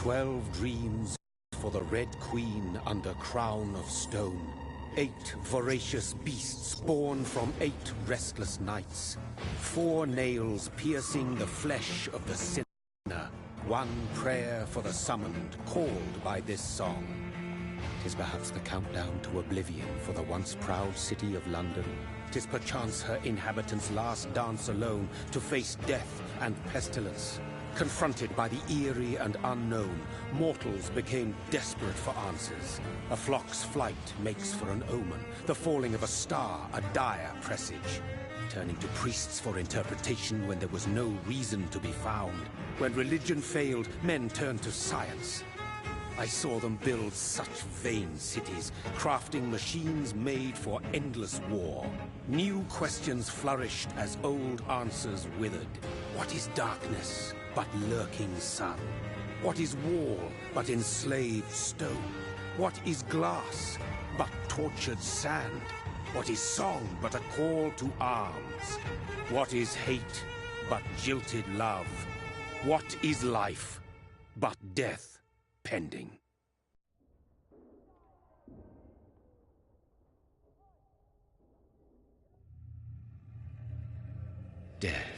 12 dreams for the Red Queen under crown of stone. 8 voracious beasts born from 8 restless nights. 4 nails piercing the flesh of the sinner. 1 prayer for the summoned, called by this song. 'Tis perhaps the countdown to oblivion for the once proud city of London. 'Tis perchance her inhabitants' last dance alone to face death and pestilence. Confronted by the eerie and unknown, mortals became desperate for answers. A flock's flight makes for an omen, the falling of a star a dire presage. Turning to priests for interpretation when there was no reason to be found. When religion failed, men turned to science. I saw them build such vain cities, crafting machines made for endless war. New questions flourished as old answers withered. What is darkness but lurking sun? What is wall but enslaved stone? What is glass but tortured sand? What is song but a call to arms? What is hate but jilted love? What is life but death pending? Death.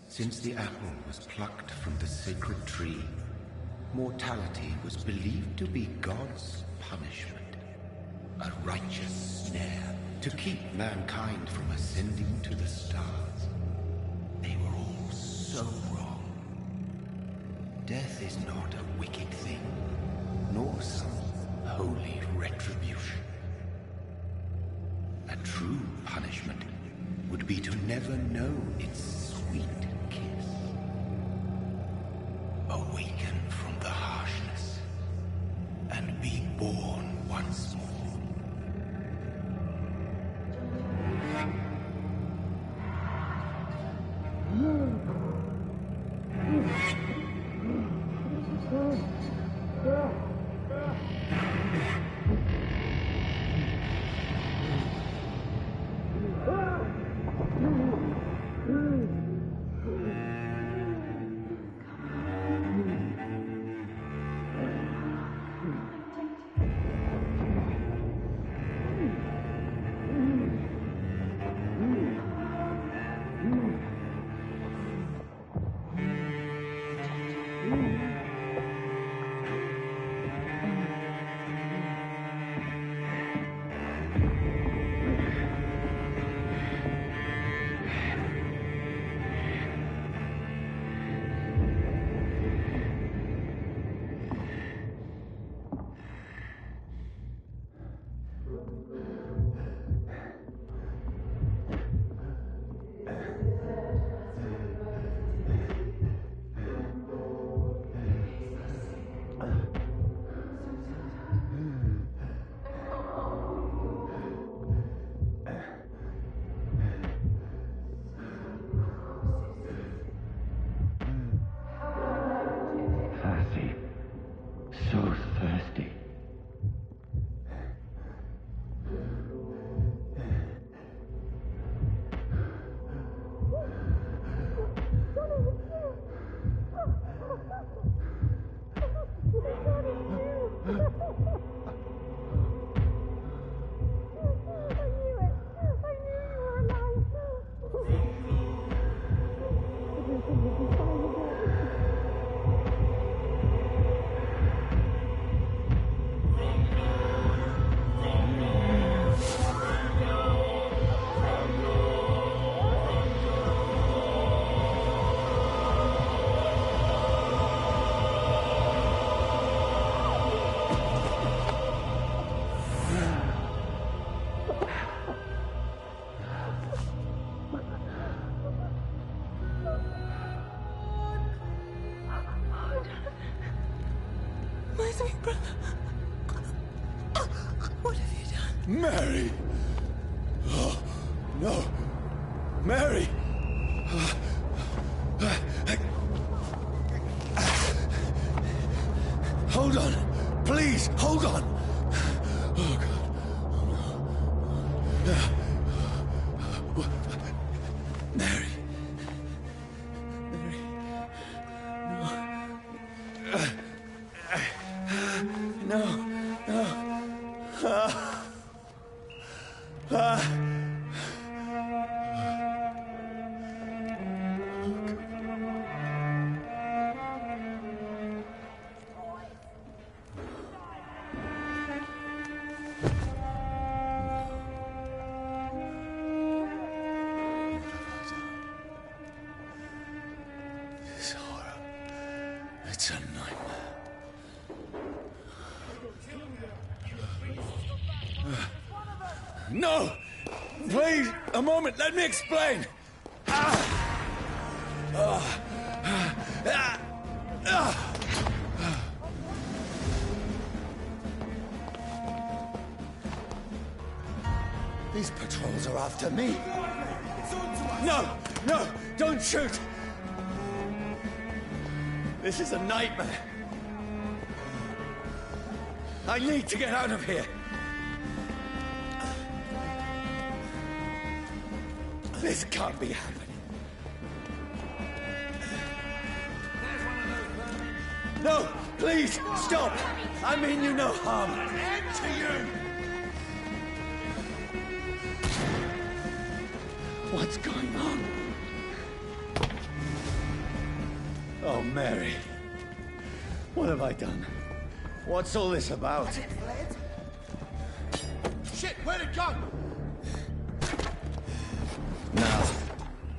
Since the apple was plucked from the sacred tree, mortality was believed to be God's punishment. A righteous snare to keep mankind from ascending to the stars. They were all so wrong. Death is not a wicked thing, nor some holy retribution. A true punishment would be to never know its sweet kiss. Awaken from the harshness and be born once more. What have you done? Mary! Oh, no! Mary! Hold on! Please, hold on! Oh, God. Oh, no. Mary. Mary. No. This horror. It's a nightmare. No! Please, a moment, let me explain! These patrols are after me. No! No! Don't shoot! This is a nightmare. I need to get out of here. This can't be happening. No, please, stop! I mean you no harm. End to you! What's going on? Oh, Mary. What have I done? What's all this about? Shit, where'd it go? Now,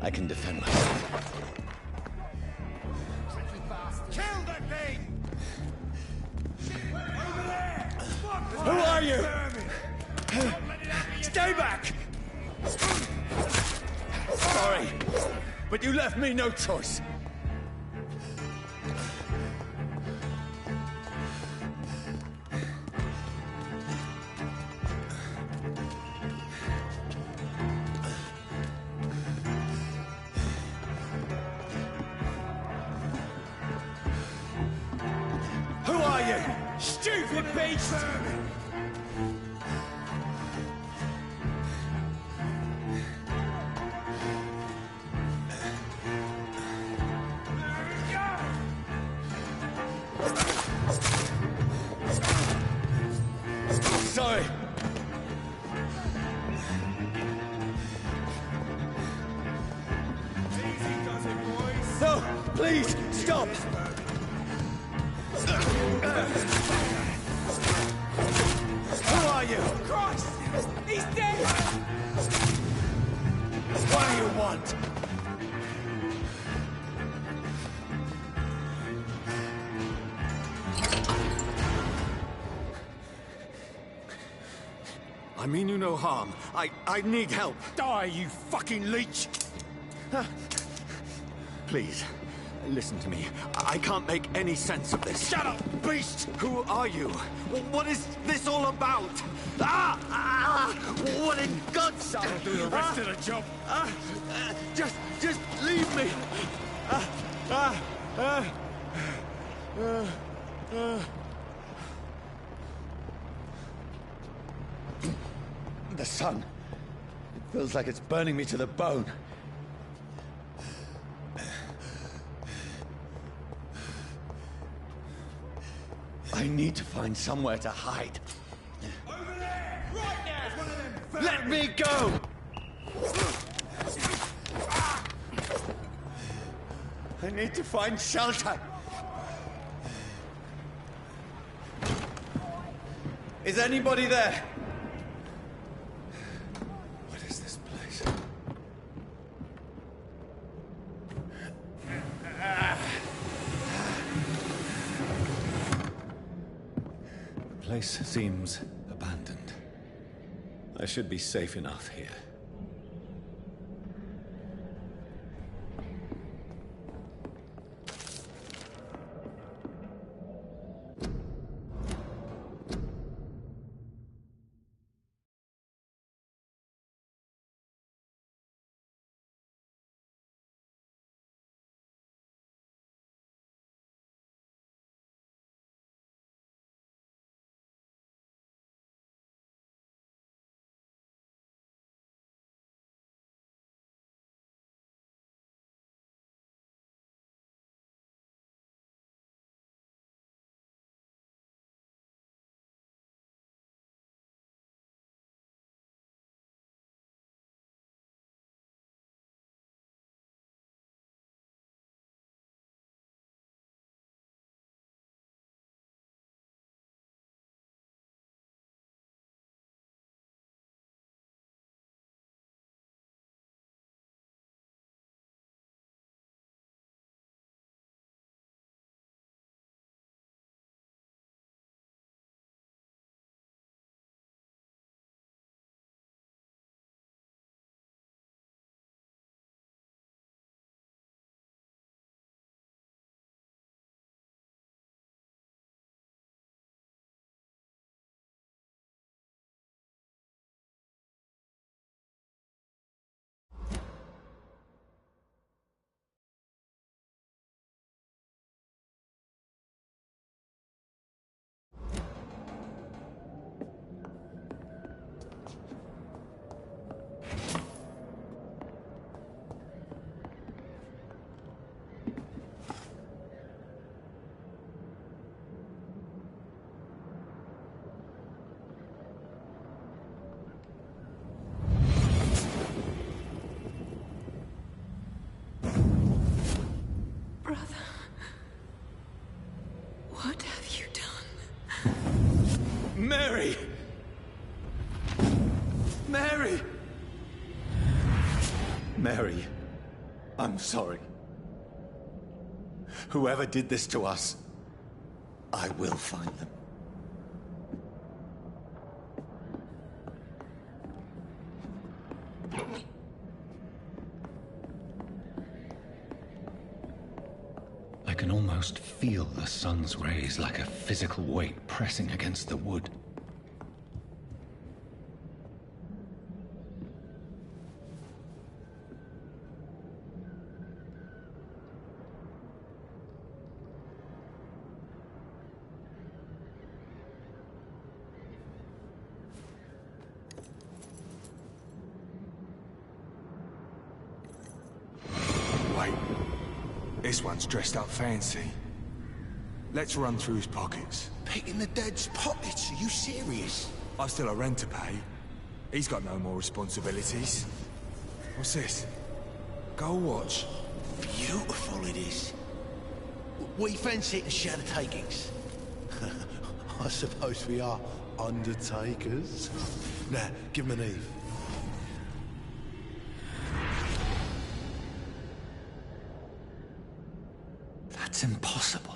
I can defend myself. Kill that thing! Over there! Who are you? Stay back! Sorry, but you left me no choice. Who are you? Stupid beast! Sorry. Easy does it, boys. No, please, stop! Who are you? Christ! He's dead! What do you want? I mean you no harm. I need help. Die, you fucking leech! Please, listen to me. I can't make any sense of this. Shut up, beast! Who are you? What is this all about? What in God's name? I'll do the rest of the job. Just leave me. The sun. It feels like it's burning me to the bone. I need to find somewhere to hide. Over there! Right now! It's one of them. Let me go! I need to find shelter. Is anybody there? What is this place? The place seems abandoned. I should be safe enough here. Mary! Mary, I'm sorry. Whoever did this to us, I will find them. I can almost feel the sun's rays like a physical weight pressing against the wood. Wait. This one's dressed up fancy. Let's run through his pockets. Picking the dead's pockets? Are you serious? I've still a rent to pay. He's got no more responsibilities. What's this? Gold watch. Beautiful it is. We fancy it and share the takings. I suppose we are undertakers. Now, give him an Eve. That's impossible.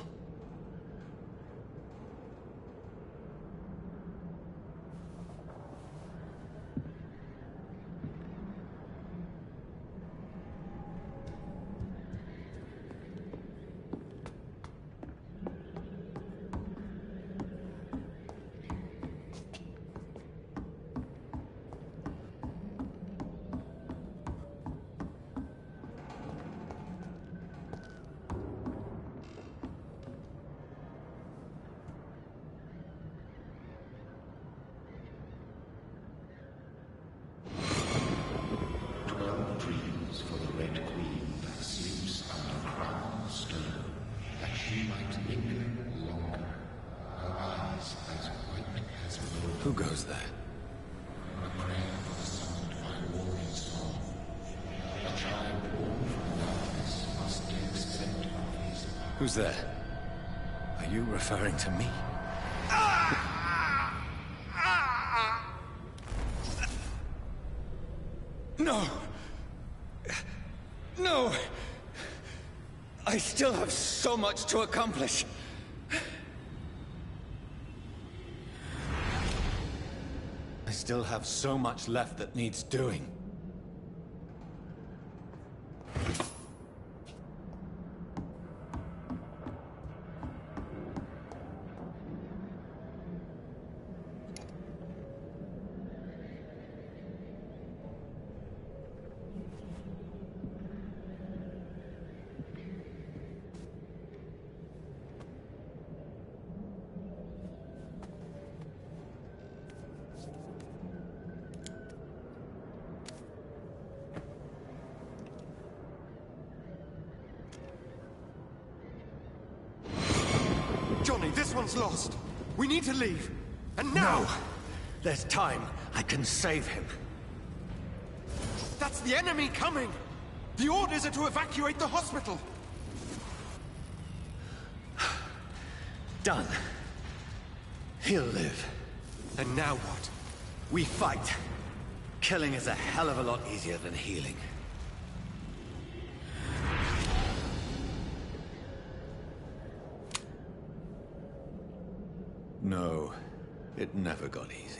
For the Red Queen that sleeps under crown stone, that she might linger longer, her eyes as white as milk. Who goes there? A prayer for the summoned by warring song. A child born from darkness must accept of his power. Who's there? Are you referring to me? No! No! I still have so much to accomplish. I still have so much left that needs doing. Johnny, this one's lost. We need to leave. And now! No! There's time. I can save him. That's the enemy coming! The orders are to evacuate the hospital! Done. He'll live. And now what? We fight. Killing is a hell of a lot easier than healing. No, it never got easy.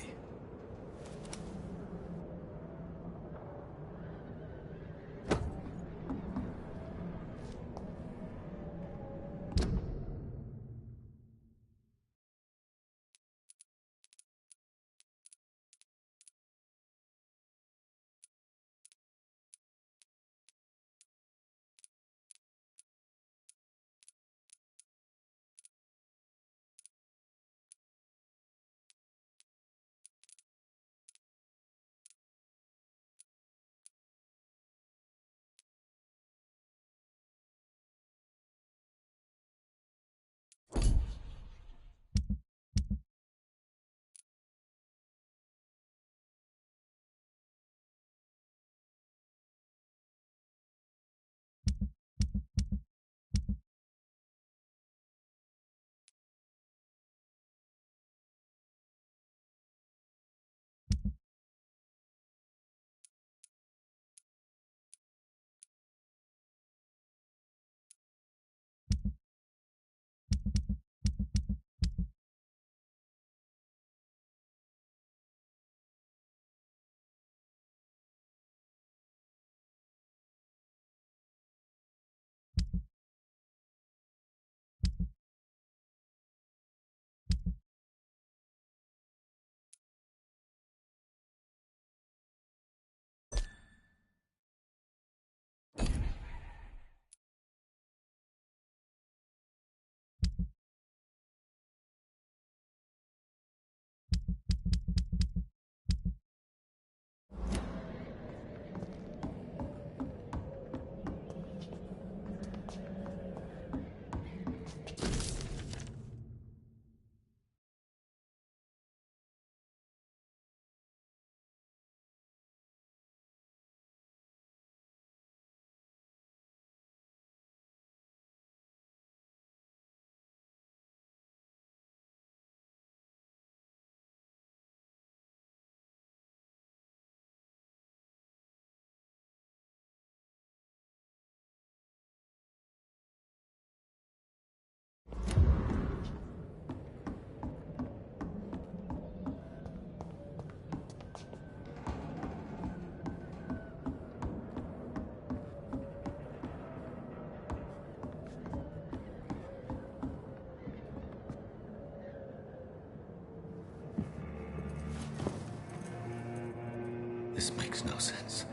makes no sense.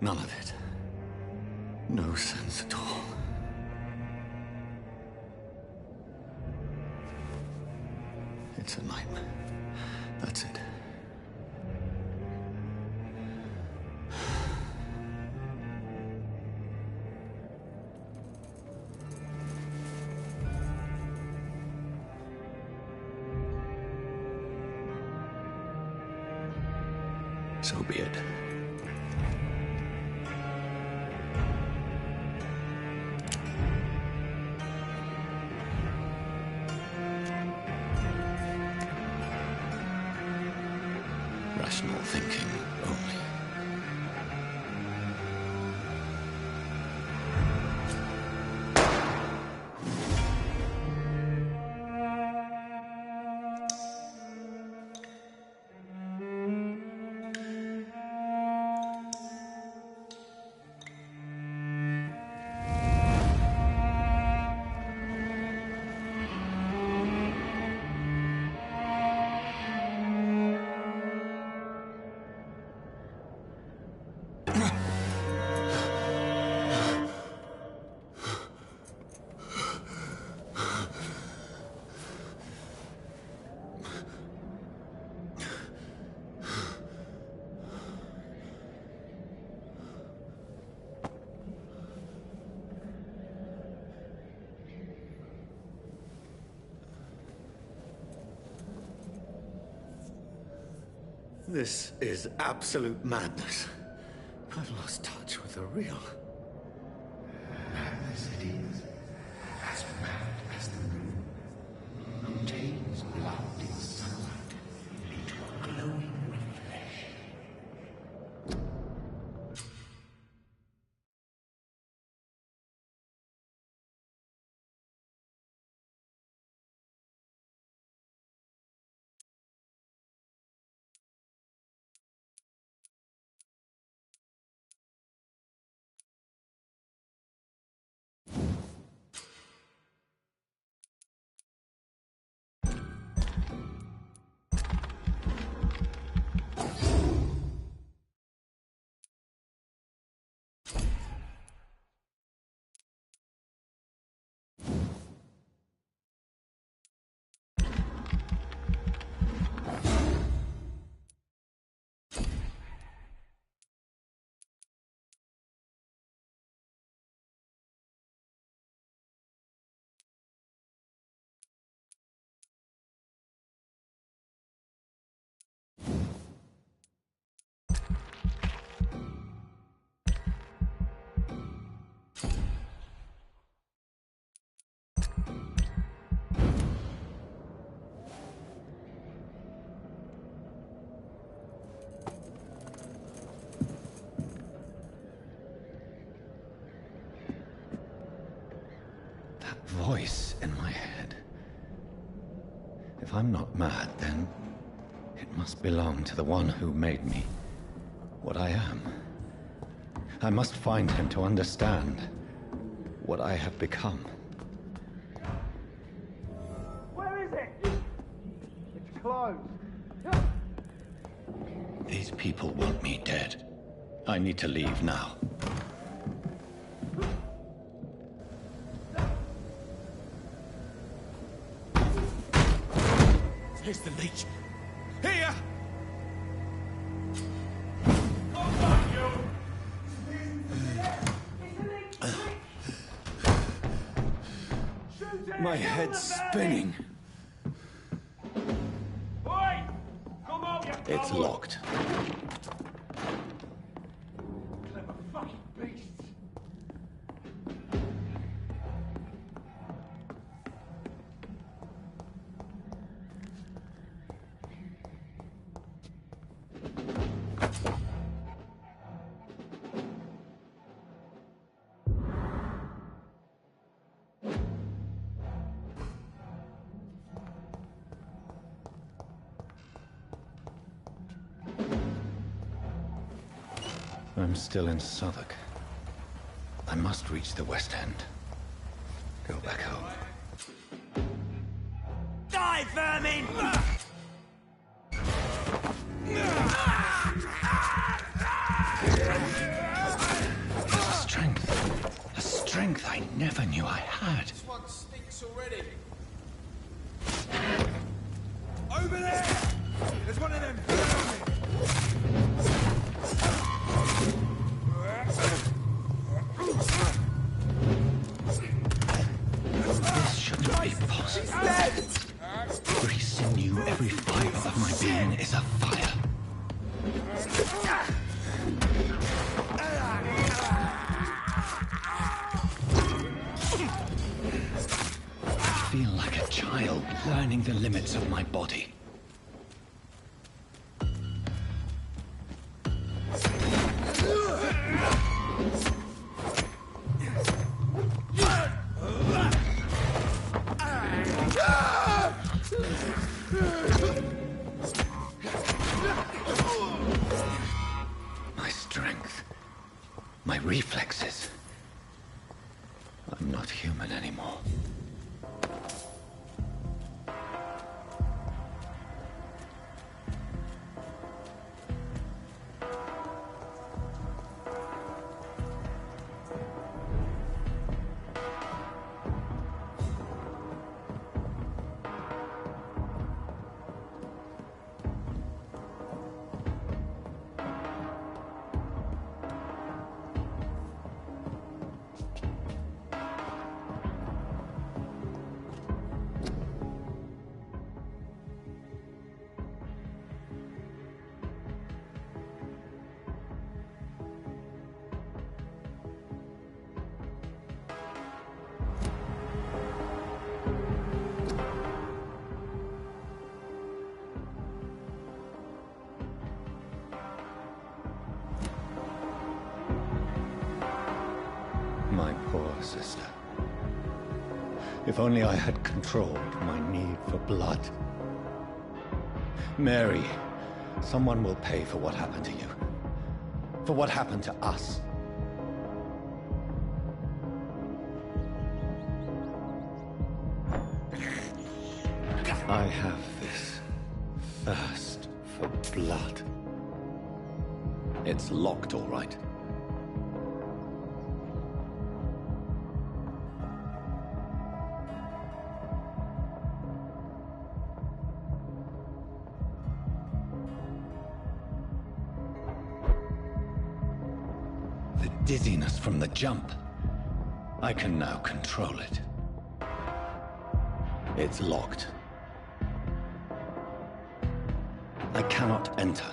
None of it. No sense at all. It's a nightmare. That's it. So be it. Rational thinking only. This is absolute madness. I've lost touch with the real. Madness it is. As mad as the moon. Contains blood in sunlight, into a glowing flesh. Voice in my head. If I'm not mad, then it must belong to the one who made me what I am. I must find him to understand what I have become. Where is it? It's closed. These people want me dead. I need to leave now. Here's the leech. Here! My head's spinning. It's locked. Clever fucking beasts. I'm still in Southwark. I must reach the West End. Go back home. Die, vermin! I never knew I had. This one stinks already. Over there! There's one of them. This shouldn't be possible. Every sinew, every fiber of my being is afire. I feel like a child learning the limits of my body. My strength, my reflexes. I'm not human anymore. My poor sister. If only I had controlled my need for blood. Mary, someone will pay for what happened to you. For what happened to us. I have this thirst for blood. It's locked, all right. The dizziness from the jump. I can now control it. It's locked. I cannot enter.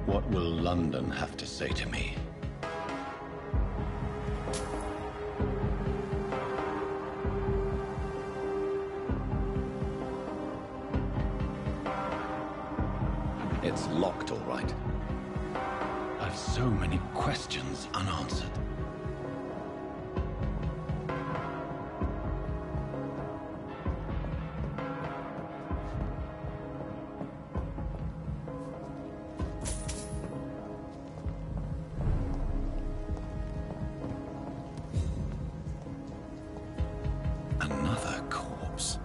What will London have to say to me? It's locked, all right. I've so many questions unanswered. Another corpse.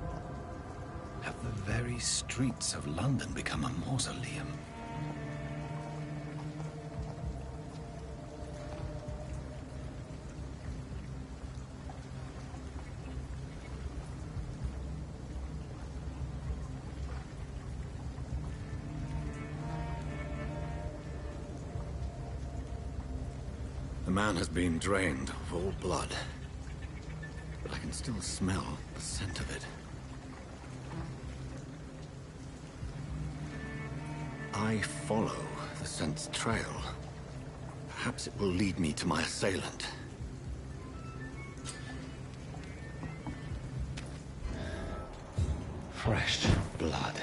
Have the very streets of London become a mausoleum? The man has been drained of all blood. But I can still smell the scent of it. I follow the scent's trail. Perhaps it will lead me to my assailant. Fresh blood.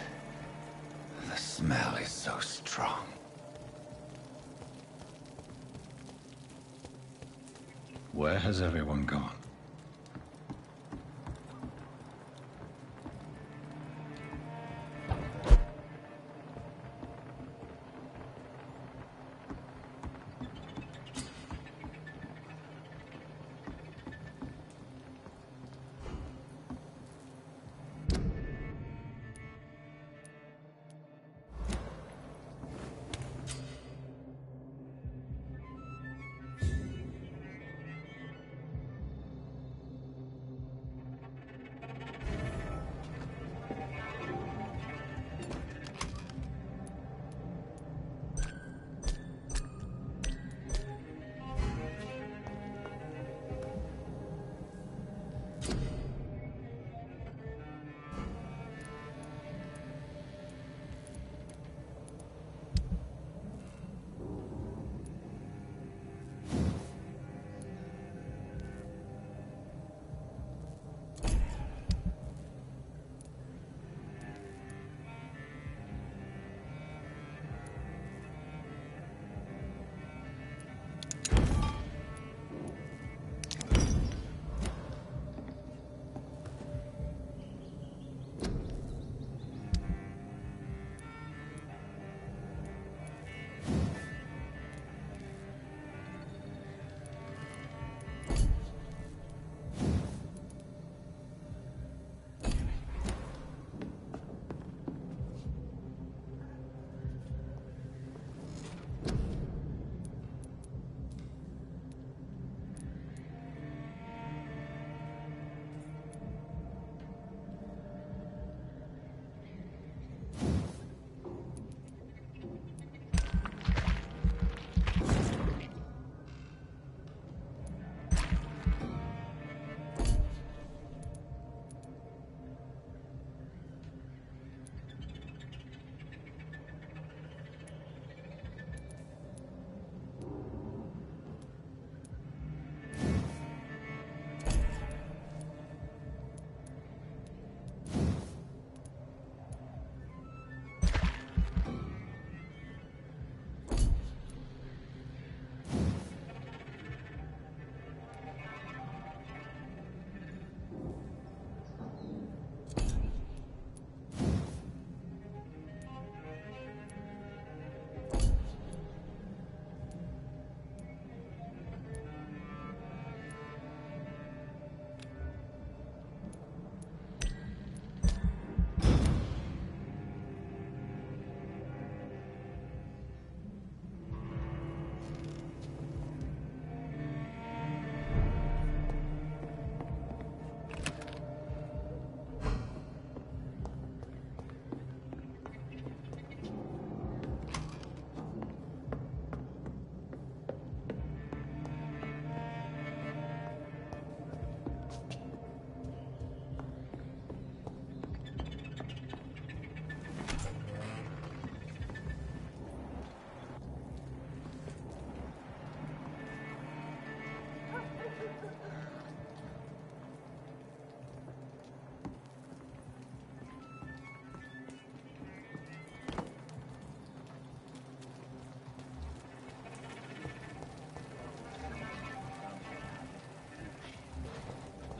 The smell is so strong. Where has everyone gone?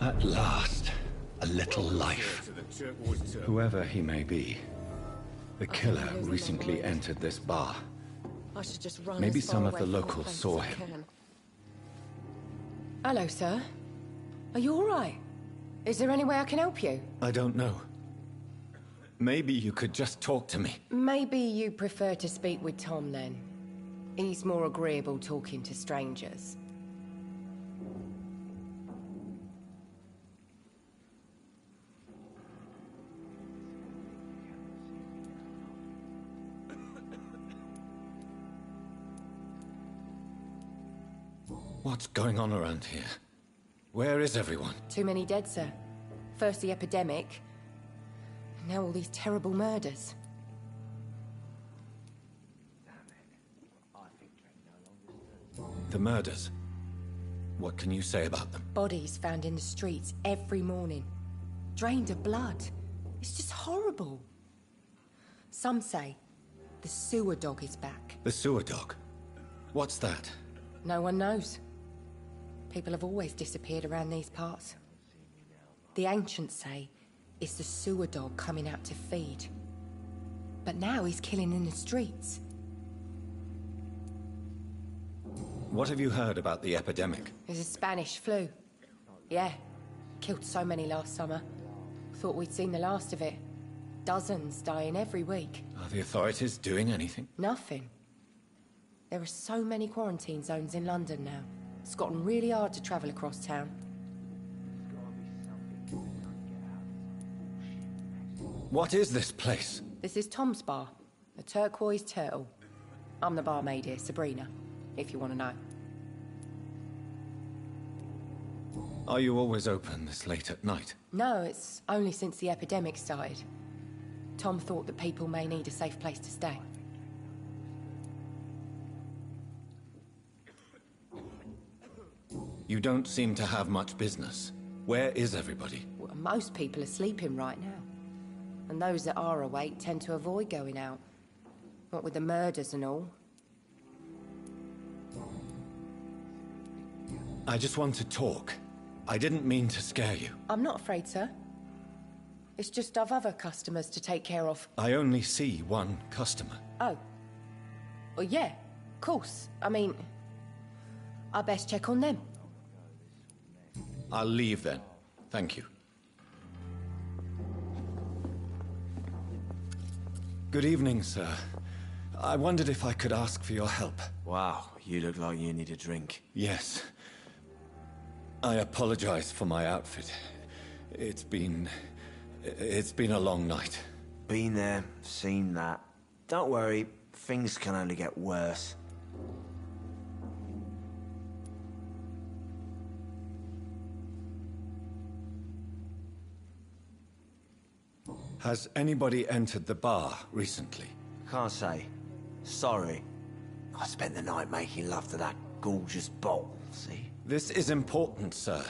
At last, a little life. Whoever he may be, the killer recently entered this bar. I should just run. Maybe as far some of away the from locals place saw as I him. can. Hello, sir. Are you all right? Is there any way I can help you? I don't know. Maybe you could just talk to me. Maybe you prefer to speak with Tom, then. He's more agreeable talking to strangers. What's going on around here? Where is everyone? Too many dead, sir. First the epidemic, now all these terrible murders. The murders. What can you say about them? Bodies found in the streets every morning. Drained of blood. It's just horrible. Some say the sewer dog is back. The sewer dog? What's that? No one knows. People have always disappeared around these parts. The ancients say it's the sewer dog coming out to feed. But now he's killing in the streets. What have you heard about the epidemic? There's a Spanish flu. Yeah. Killed so many last summer. Thought we'd seen the last of it. Dozens dying every week. Are the authorities doing anything? Nothing. There are so many quarantine zones in London now. It's gotten really hard to travel across town. What is this place? This is Tom's bar, the Turquoise Turtle. I'm the barmaid here, Sabrina, if you want to know. Are you always open this late at night? No, it's only since the epidemic started. Tom thought that people may need a safe place to stay. You don't seem to have much business. Where is everybody? Well, most people are sleeping right now. And those that are awake tend to avoid going out. What with the murders and all. I just want to talk. I didn't mean to scare you. I'm not afraid, sir. It's just I've other customers to take care of. I only see one customer. Oh. Well, yeah, of course. I mean, I best check on them. I'll leave then. Thank you. Good evening, sir. I wondered if I could ask for your help. Wow, you look like you need a drink. Yes. I apologize for my outfit. It's been a long night. Been there, seen that. Don't worry, things can only get worse. Has anybody entered the bar recently? Can't say. Sorry. I spent the night making love to that gorgeous bowl, see? This is important, sir.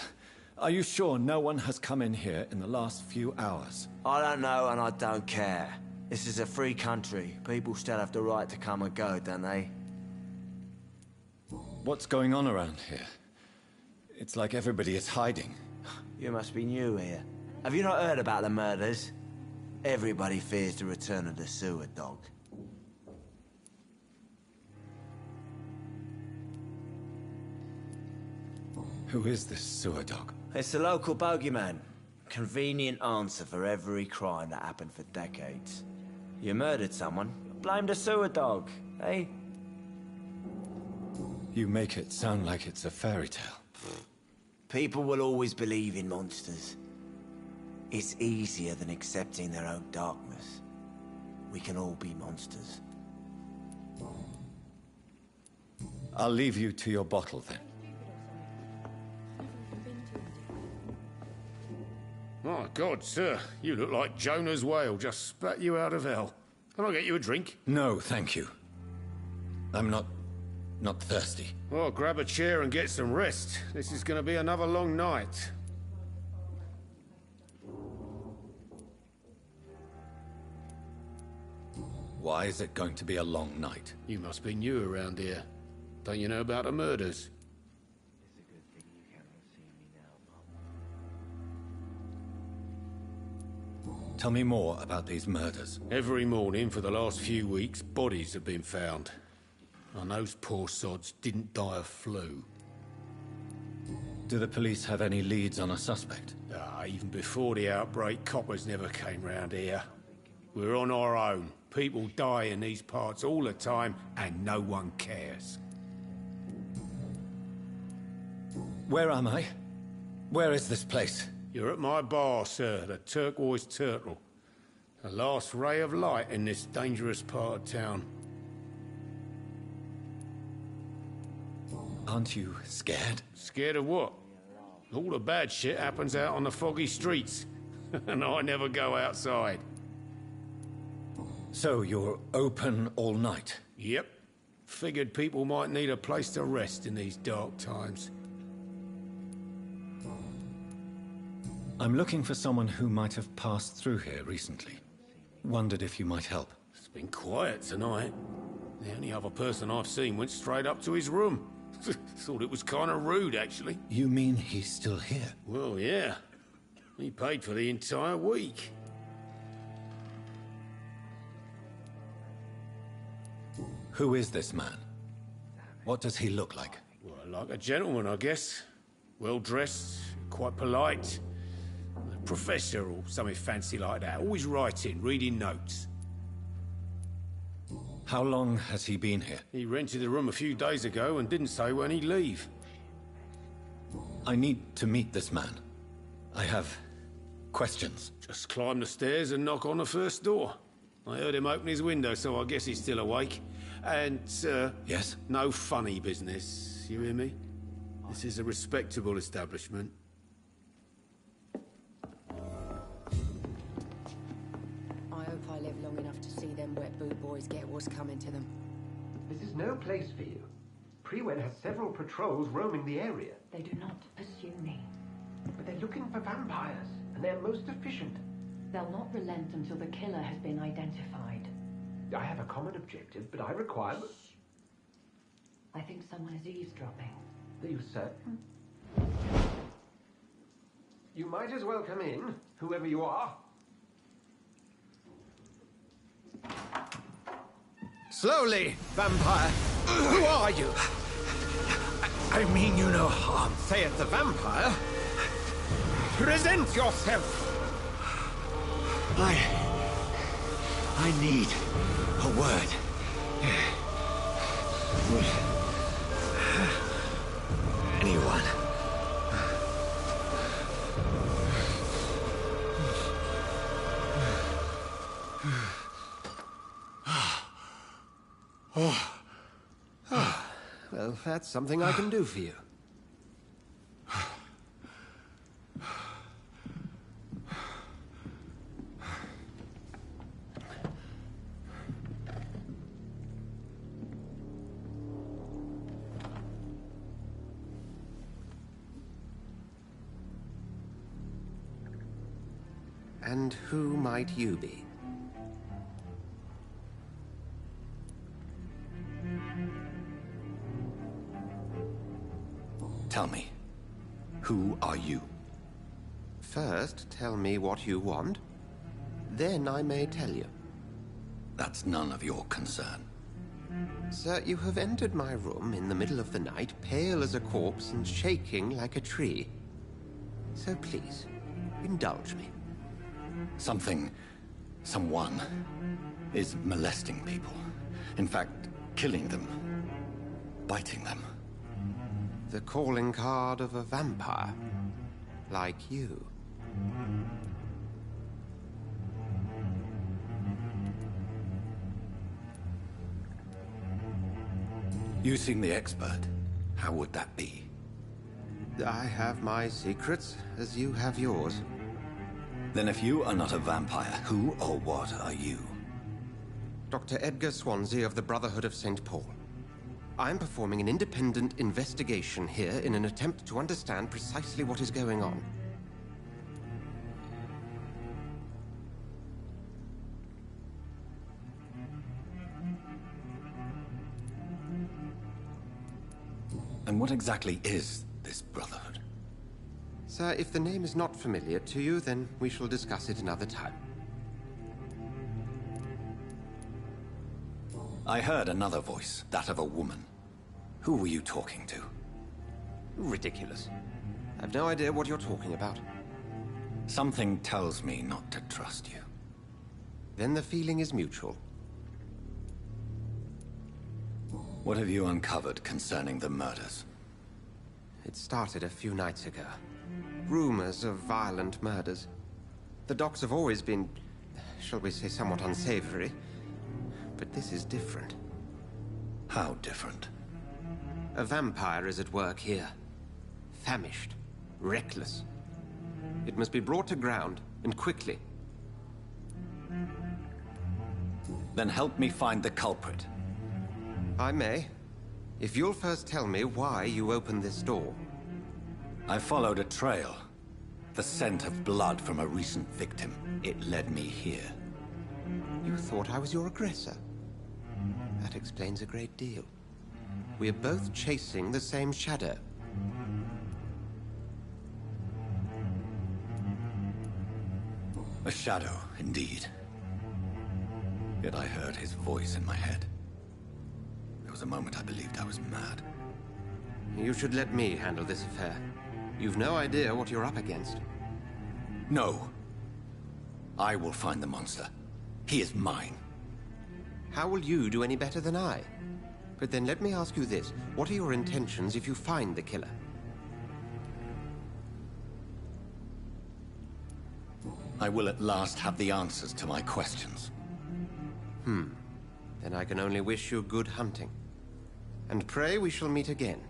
Are you sure no one has come in here in the last few hours? I don't know and I don't care. This is a free country. People still have the right to come and go, don't they? What's going on around here? It's like everybody is hiding. You must be new here. Have you not heard about the murders? Everybody fears the return of the sewer dog. Who is this sewer dog? It's the local bogeyman. Convenient answer for every crime that happened for decades. You murdered someone, blame the sewer dog, eh? You make it sound like it's a fairy tale. People will always believe in monsters. It's easier than accepting their own darkness. We can all be monsters. I'll leave you to your bottle then. My God, sir, you look like Jonah's whale just spat you out of hell. Can I get you a drink? No, thank you. I'm not thirsty. Well, grab a chair and get some rest. This is going to be another long night. Why is it going to be a long night? You must be new around here. Don't you know about the murders? Tell me more about these murders. Every morning for the last few weeks, bodies have been found. And those poor sods didn't die of flu. Do the police have any leads on a suspect? Even before the outbreak, coppers never came round here. We're on our own. People die in these parts all the time, and no one cares. Where am I? Where is this place? You're at my bar, sir, the Turquoise Turtle. The last ray of light in this dangerous part of town. Aren't you scared? Scared of what? All the bad shit happens out on the foggy streets. And I never go outside. So you're open all night? Yep. Figured people might need a place to rest in these dark times. I'm looking for someone who might have passed through here recently. Wondered if you might help. It's been quiet tonight. The only other person I've seen went straight up to his room. Thought it was kind of rude, actually. You mean he's still here? Well, yeah. He paid for the entire week. Who is this man? What does he look like? Well, like a gentleman, I guess. Well-dressed, quite polite. A professor or something fancy like that. Always writing, reading notes. How long has he been here? He rented the room a few days ago and didn't say when he'd leave. I need to meet this man. I have questions. Just climb the stairs and knock on the first door. I heard him open his window, so I guess he's still awake. And, Yes? no funny business, you hear me? This is a respectable establishment. I hope I live long enough to see them wet boot boys get what's coming to them. This is no place for you. Prewen has several patrols roaming the area. They do not pursue me. But they're looking for vampires, and they're most efficient. They'll not relent until the killer has been identified. I have a common objective, but I require... I think someone is eavesdropping. Are you certain? You might as well come in, whoever you are. Slowly, vampire. Who are you? I mean you no harm, saith the vampire. Present yourself. I need a word. Anyone. Well, that's something I can do for you. And who might you be? Tell me, who are you? First, tell me what you want. Then I may tell you. That's none of your concern. Sir, you have entered my room in the middle of the night, pale as a corpse and shaking like a tree. So please, indulge me. Someone is molesting people. In fact, killing them. Biting them. The calling card of a vampire. Like you. You seem the expert. How would that be? I have my secrets, as you have yours. Then if you are not a vampire, who or what are you? Dr. Edgar Swansea of the Brotherhood of St. Paul. I'm performing an independent investigation here in an attempt to understand precisely what is going on. And what exactly is this Brotherhood? Sir, if the name is not familiar to you, then we shall discuss it another time. I heard another voice, that of a woman. Who were you talking to? Ridiculous. I've no idea what you're talking about. Something tells me not to trust you. Then the feeling is mutual. What have you uncovered concerning the murders? It started a few nights ago. Rumors of violent murders. The docks have always been, shall we say, somewhat unsavory. But this is different. How different? A vampire is at work here. Famished. Reckless. It must be brought to ground, and quickly. Then help me find the culprit. I may. If you'll first tell me why you opened this door. I followed a trail. The scent of blood from a recent victim. It led me here. You thought I was your aggressor? That explains a great deal. We're both chasing the same shadow. A shadow, indeed. Yet I heard his voice in my head. There was a moment I believed I was mad. You should let me handle this affair. You've no idea what you're up against. No. I will find the monster. He is mine. How will you do any better than I? But then let me ask you this. What are your intentions if you find the killer? I will at last have the answers to my questions. Then I can only wish you good hunting. And pray we shall meet again.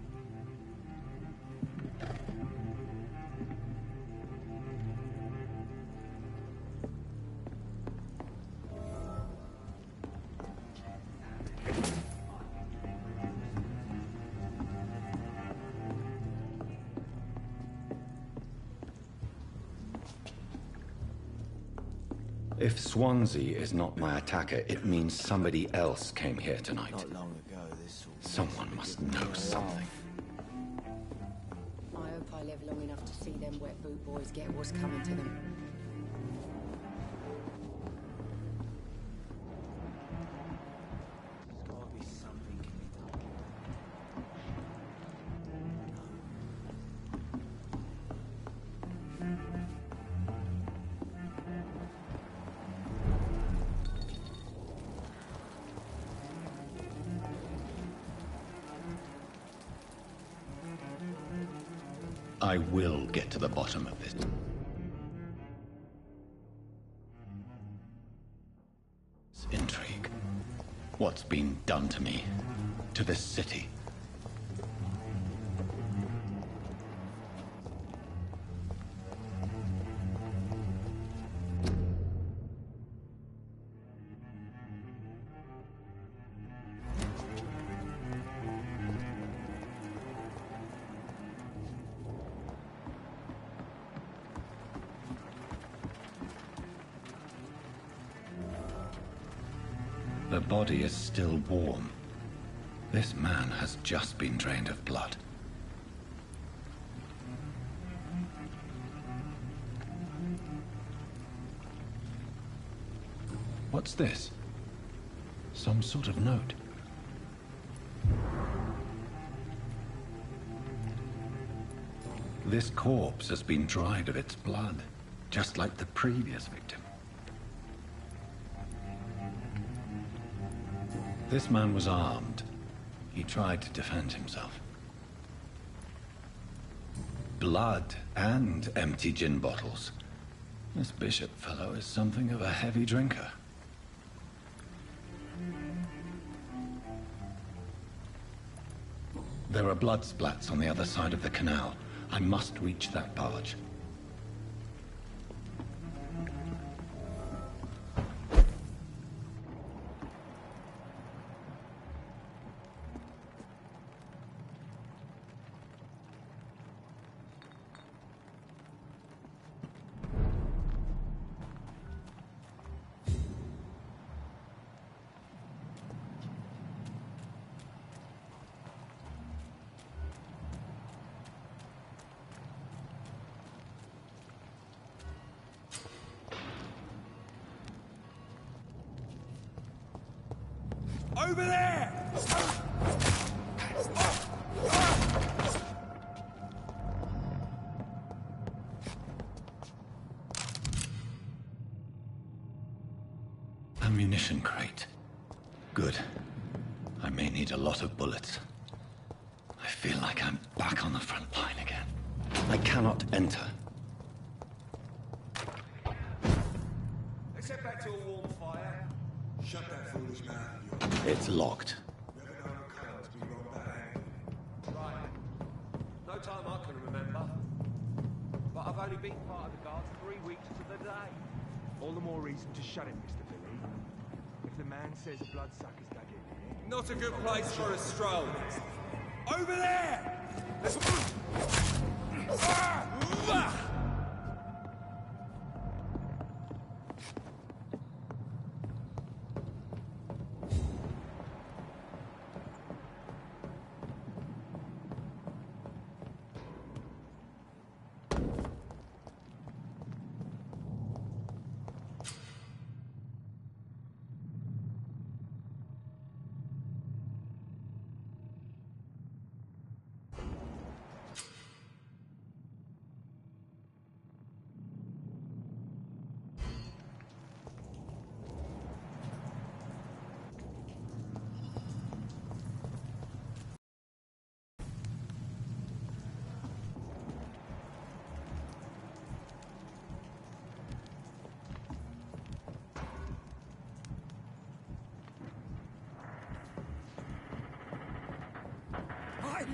If Swansea is not my attacker, it means somebody else came here tonight. Not long ago, this all Someone must know something. I hope I live long enough to see them wet boot boys get what's coming to them. There's gotta be something can be done. I will get to the bottom of this. Intrigue. What's been done to me? To this city? The body is still warm. This man has just been drained of blood. What's this? Some sort of note. This corpse has been dried of its blood, just like the previous victim. This man was armed. He tried to defend himself. Blood and empty gin bottles. This bishop fellow is something of a heavy drinker. There are blood splats on the other side of the canal. I must reach that barge. Over there! Ammunition crate. Good. I may need a lot of bullets. I feel like I'm back on the front line again. I cannot enter. Let's head back to a warm fire. Shut that foolish mouth. It's locked. Right. No time I can remember. But I've only been part of the guards 3 weeks to the day. All the more reason to shut him, Mr. Billy. If the man says bloodsuckers dug in here... Not a good place for a stroll. Over there!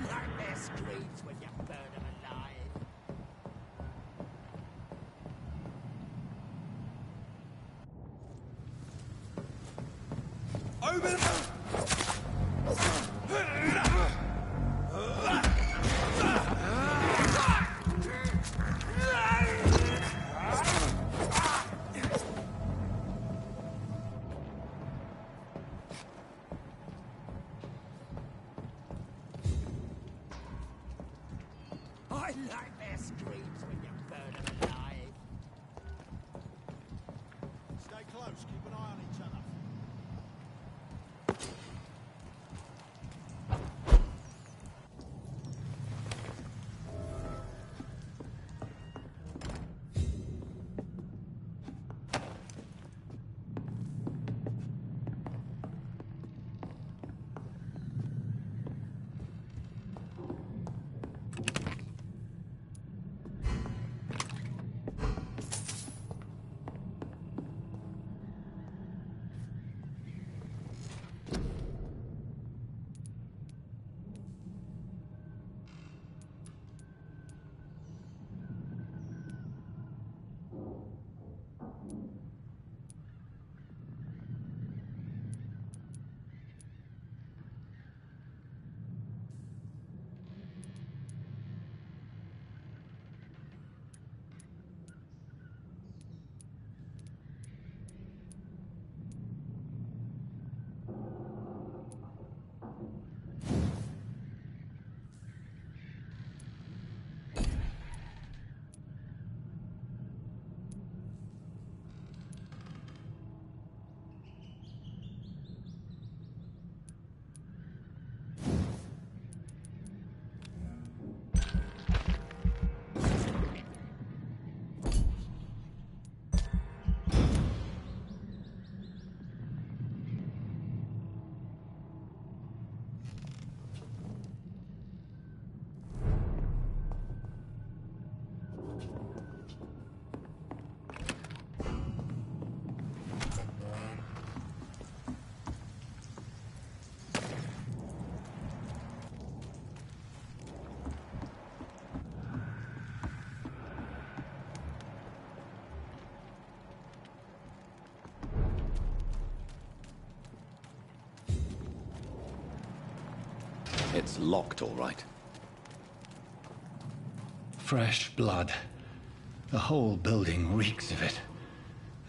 Nightmare screams when you burn them alive. Open up! I nightmare screams when you burn them alive. Stay close, keep an eye on each other. It's locked, all right. Fresh blood. The whole building reeks of it.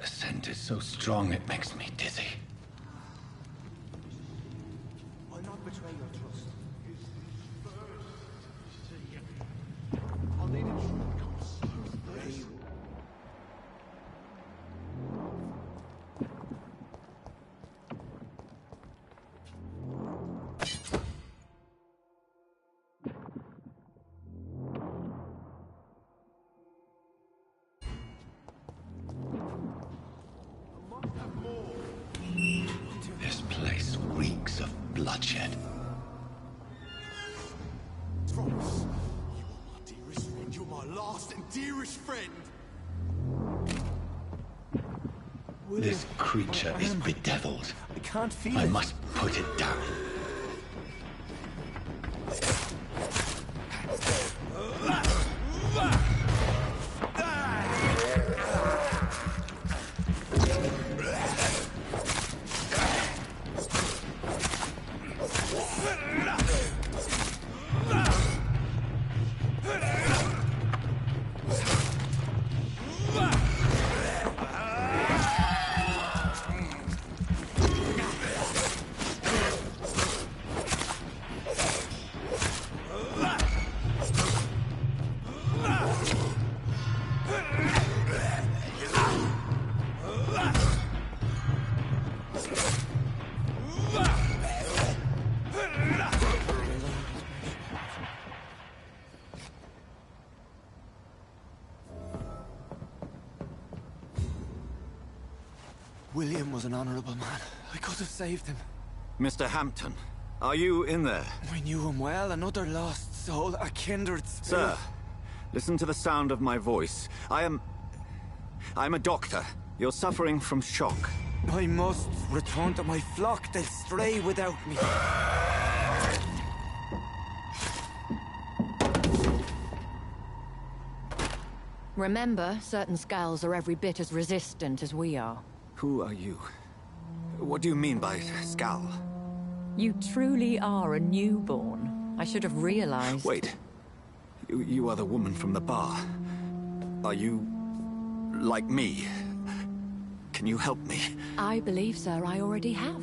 The scent is so strong it makes me dizzy. I'll not betray your trust. I'll need it. This place reeks of bloodshed. Promise. You are my dearest friend. You're my last and dearest friend. This creature is bedeviled. I can't feel I it. must put it down. William was an honorable man. I could have saved him. Mr. Hampton, are you in there? I knew him well, another lost soul, a kindred spirit. Sir, listen to the sound of my voice. I'm a doctor. You're suffering from shock. I must return to my flock. They'll stray without me. Remember, certain skulls are every bit as resistant as we are. Who are you? What do you mean by Skal? You truly are a newborn. I should have realized. Wait. You are the woman from the bar. Are you... like me? Can you help me? I believe, sir, I already have.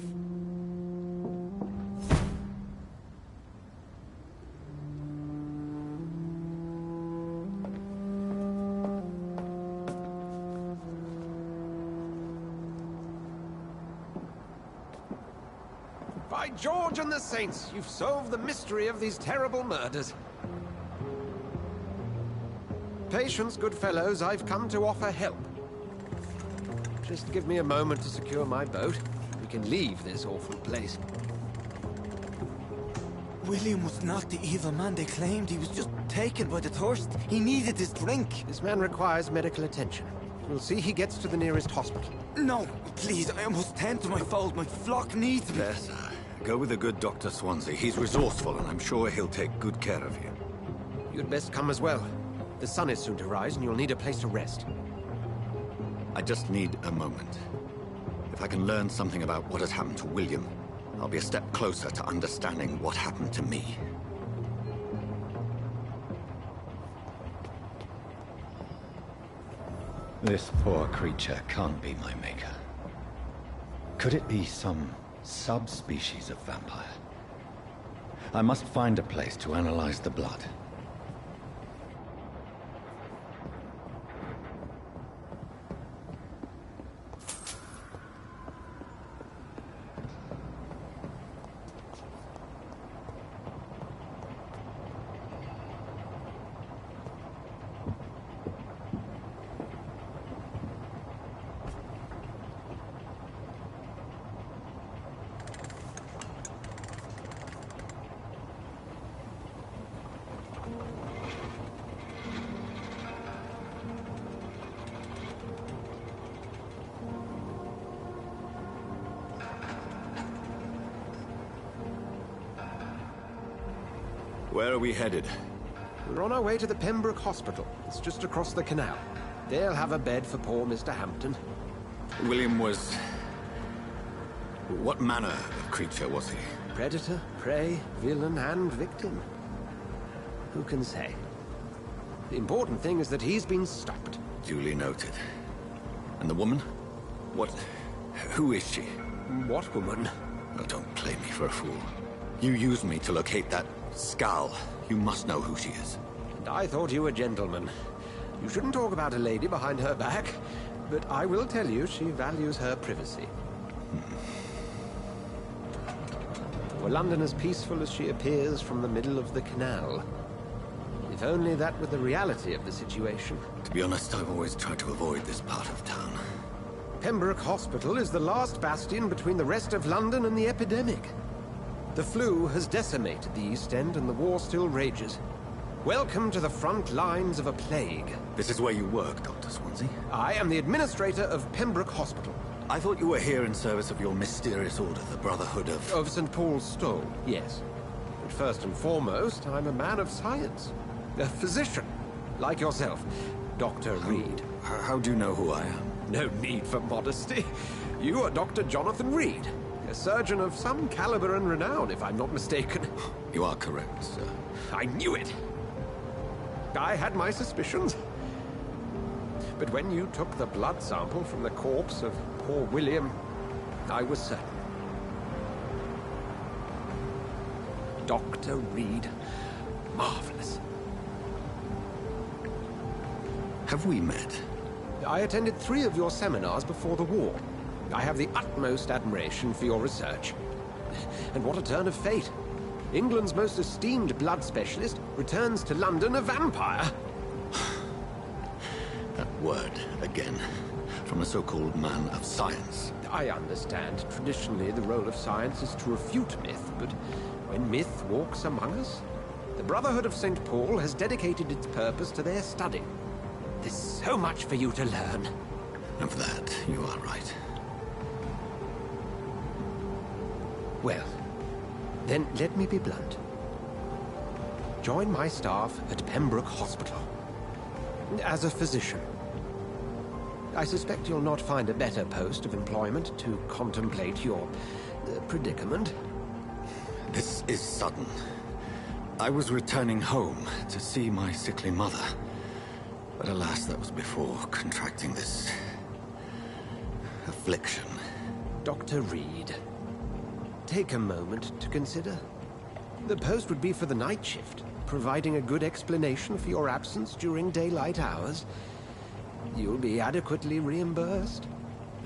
By George and the Saints, you've solved the mystery of these terrible murders. Patience, good fellows, I've come to offer help. Just give me a moment to secure my boat. We can leave this awful place. William was not the evil man they claimed. He was just taken by the thirst. He needed his drink. This man requires medical attention. We'll see he gets to the nearest hospital. No, please, I must tend to my fold. My flock needs me. Yes, sir. Go with the good Dr. Swansea. He's resourceful, and I'm sure he'll take good care of you. You'd best come as well. The sun is soon to rise, and you'll need a place to rest. I just need a moment. If I can learn something about what has happened to William, I'll be a step closer to understanding what happened to me. This poor creature can't be my maker. Could it be some subspecies of vampire? I must find a place to analyze the blood. Where are we headed? We're on our way to the Pembroke Hospital. It's just across the canal. They'll have a bed for poor Mr. Hampton. William was... what manner of creature was he? Predator, prey, villain, and victim. Who can say? The important thing is that he's been stopped. Duly noted. And the woman? What... who is she? What woman? Oh, don't play me for a fool. You used me to locate that Skal. You must know who she is. And I thought you a gentleman. You shouldn't talk about a lady behind her back, but I will tell you she values her privacy. Were London as peaceful as she appears from the middle of the canal? If only that were the reality of the situation. To be honest, I've always tried to avoid this part of town. Pembroke Hospital is the last bastion between the rest of London and the epidemic. The flu has decimated the East End and the war still rages. Welcome to the front lines of a plague. This is where you work, Dr. Swansea? I am the administrator of Pembroke Hospital. I thought you were here in service of your mysterious order, the Brotherhood of... Of St. Paul's Stole, yes. But first and foremost, I'm a man of science. A physician, like yourself, Dr. Reed. How do you know who I am? No need for modesty. You are Dr. Jonathan Reed. A surgeon of some caliber and renown, if I'm not mistaken. You are correct, sir. I knew it! I had my suspicions. But when you took the blood sample from the corpse of poor William, I was certain. Dr. Reed. Marvelous. Have we met? I attended 3 of your seminars before the war. I have the utmost admiration for your research. And what a turn of fate. England's most esteemed blood specialist returns to London a vampire. That word, again, from a so-called man of science. I understand. Traditionally, the role of science is to refute myth, but when myth walks among us, the Brotherhood of St. Paul has dedicated its purpose to their study. There's so much for you to learn. Of that, you are right. Well, then let me be blunt. Join my staff at Pembroke Hospital. As a physician. I suspect you'll not find a better post of employment to contemplate your predicament. This is sudden. I was returning home to see my sickly mother. But alas, that was before contracting this affliction. Dr. Reed, take a moment to consider. The post would be for the night shift, providing a good explanation for your absence during daylight hours. You'll be adequately reimbursed,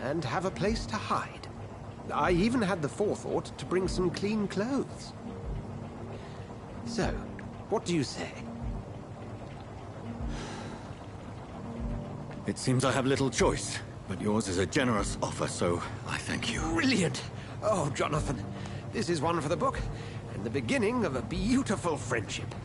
and have a place to hide. I even had the forethought to bring some clean clothes. So, what do you say? It seems I have little choice, but yours is a generous offer, so I thank you. Brilliant! Oh, Jonathan, this is one for the book, and the beginning of a beautiful friendship.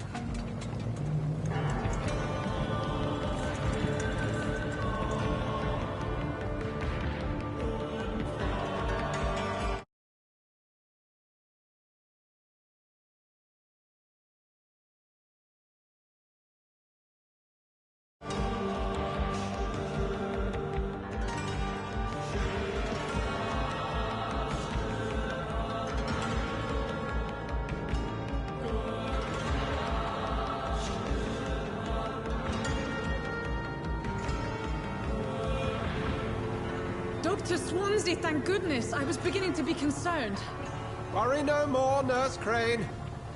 Dr. Swansea, thank goodness. I was beginning to be concerned. Worry no more, Nurse Crane,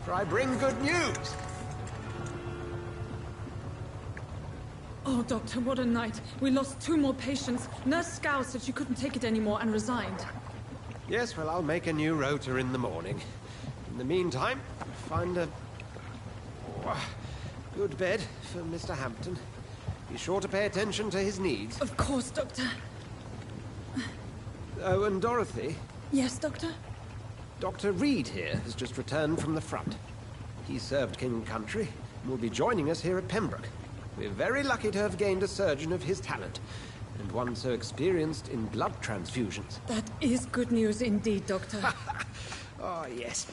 for I bring good news. Oh, Doctor, what a night. We lost 2 more patients. Nurse Scow said she couldn't take it anymore and resigned. Yes, well, I'll make a new rota in the morning. In the meantime, find a good bed for Mr. Hampton. Be sure to pay attention to his needs. Of course, Doctor. Oh, and Dorothy? Yes, Doctor? Dr. Reed here has just returned from the front. He served King Country and will be joining us here at Pembroke. We're very lucky to have gained a surgeon of his talent, and one so experienced in blood transfusions. That is good news indeed, Doctor. Oh, yes.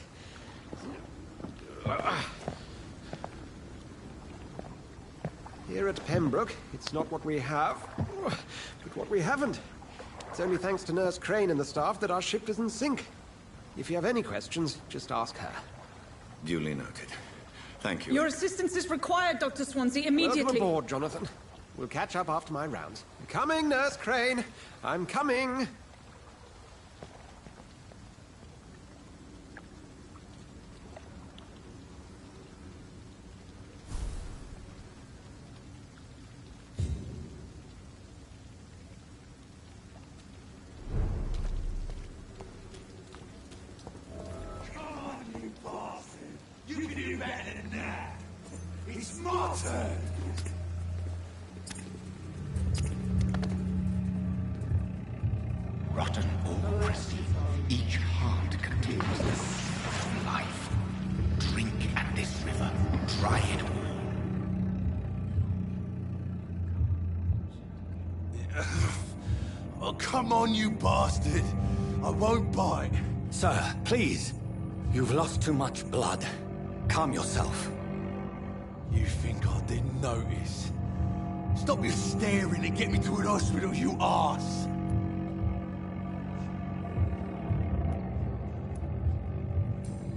Here at Pembroke, it's not what we have, but what we haven't. It's only thanks to Nurse Crane and the staff that our ship isn't sink. If you have any questions, just ask her. Duly noted. Thank you. Your assistance is required, Dr. Swansea, immediately. Welcome aboard, Jonathan. We'll catch up after my rounds. Coming, Nurse Crane. I'm coming. You can do better than that. It's my turn. Rotten or pristine, each heart contains the soul of life. Drink at this river, dry it all. Oh, come on, you bastard. I won't bite. Sir, please. You've lost too much blood. Calm yourself. You think I didn't notice? Stop your staring and get me to an hospital, you arse!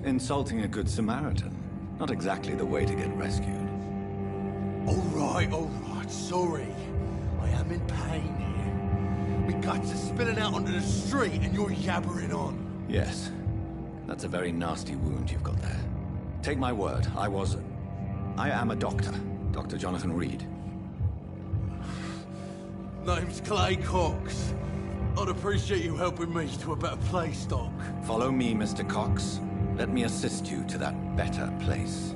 Insulting a good Samaritan. Not exactly the way to get rescued. All right, sorry. I am in pain here. My guts are spilling out onto the street and you're yabbering on. Yes. That's a very nasty wound you've got there. Take my word, I am a doctor. Dr. Jonathan Reed. Name's Clay Cox. I'd appreciate you helping me to a better place, Doc. Follow me, Mr. Cox. Let me assist you to that better place.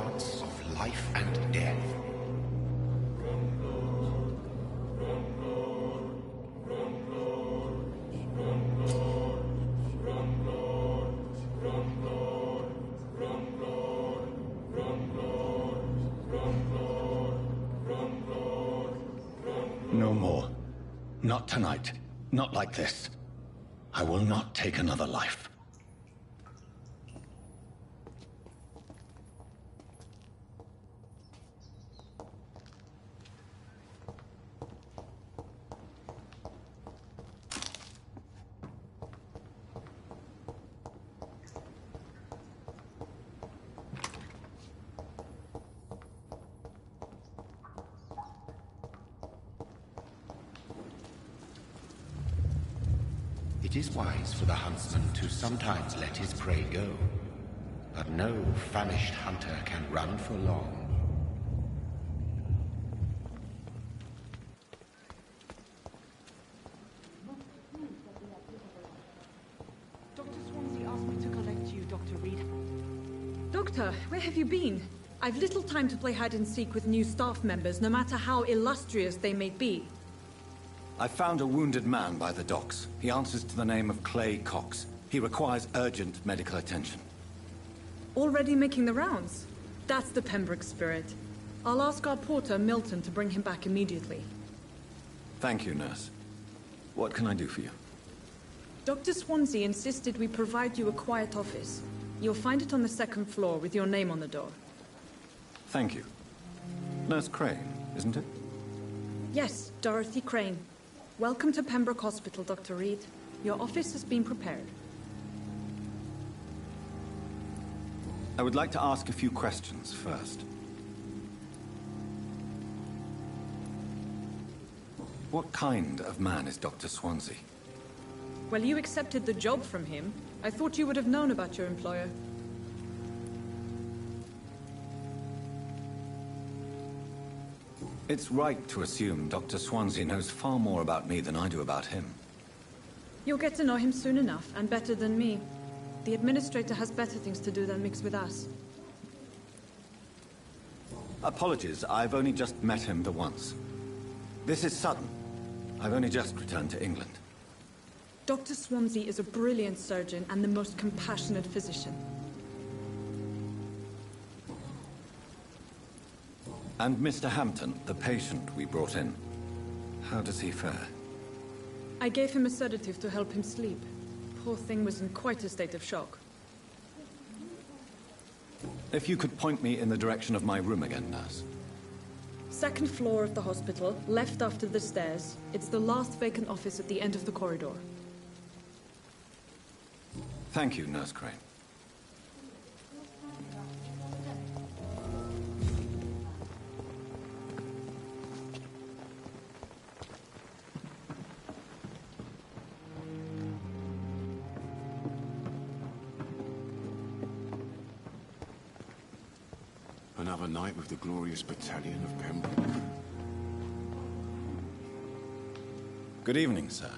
dance of life and death. No more. Not tonight. Not like this. I will not take another life. It is wise for the huntsman to sometimes let his prey go, but no famished hunter can run for long. Dr. Swansea asked me to collect you, Dr. Reed. Doctor, where have you been? I've little time to play hide and seek with new staff members, no matter how illustrious they may be. I found a wounded man by the docks. He answers to the name of Clay Cox. He requires urgent medical attention. Already making the rounds? That's the Pembroke spirit. I'll ask our porter, Milton, to bring him back immediately. Thank you, nurse. What can I do for you? Dr. Swansea insisted we provide you a quiet office. You'll find it on the second floor with your name on the door. Thank you. Nurse Crane, isn't it? Yes, Dorothy Crane. Welcome to Pembroke Hospital, Dr. Reed. Your office has been prepared. I would like to ask a few questions first. What kind of man is Dr. Swansea? Well, you accepted the job from him. I thought you would have known about your employer. It's right to assume Dr. Swansea knows far more about me than I do about him. You'll get to know him soon enough, and better than me. The administrator has better things to do than mix with us. Apologies, I've only just met him the once. This is sudden. I've only just returned to England. Dr. Swansea is a brilliant surgeon and the most compassionate physician. And Mr. Hampton, the patient we brought in. How does he fare? I gave him a sedative to help him sleep. Poor thing was in quite a state of shock. If you could point me in the direction of my room again, nurse. Second floor of the hospital, left after the stairs. It's the last vacant office at the end of the corridor. Thank you, Nurse Crane. Another night with the glorious battalion of Pembroke. Good evening, sir.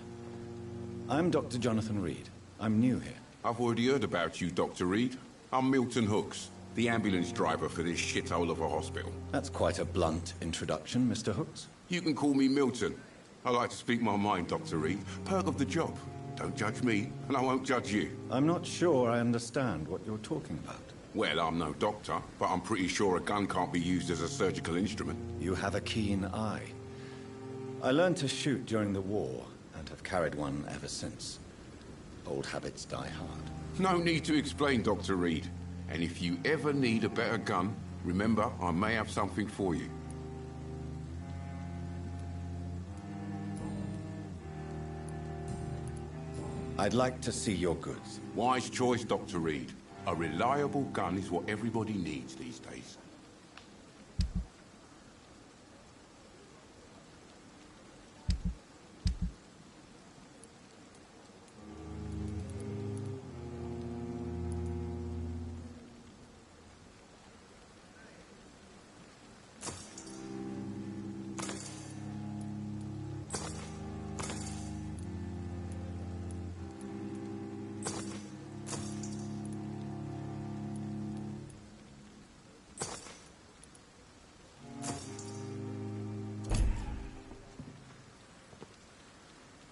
I'm Dr. Jonathan Reed. I'm new here. I've already heard about you, Dr. Reed. I'm Milton Hooks, the ambulance driver for this shithole of a hospital. That's quite a blunt introduction, Mr. Hooks. You can call me Milton. I like to speak my mind, Dr. Reed. Perk of the job. Don't judge me, and I won't judge you. I'm not sure I understand what you're talking about. Well, I'm no doctor, but I'm pretty sure a gun can't be used as a surgical instrument. You have a keen eye. I learned to shoot during the war, and have carried one ever since. Old habits die hard. No need to explain, Dr. Reed. And if you ever need a better gun, remember, I may have something for you. I'd like to see your goods. Wise choice, Dr. Reed. A reliable gun is what everybody needs these days.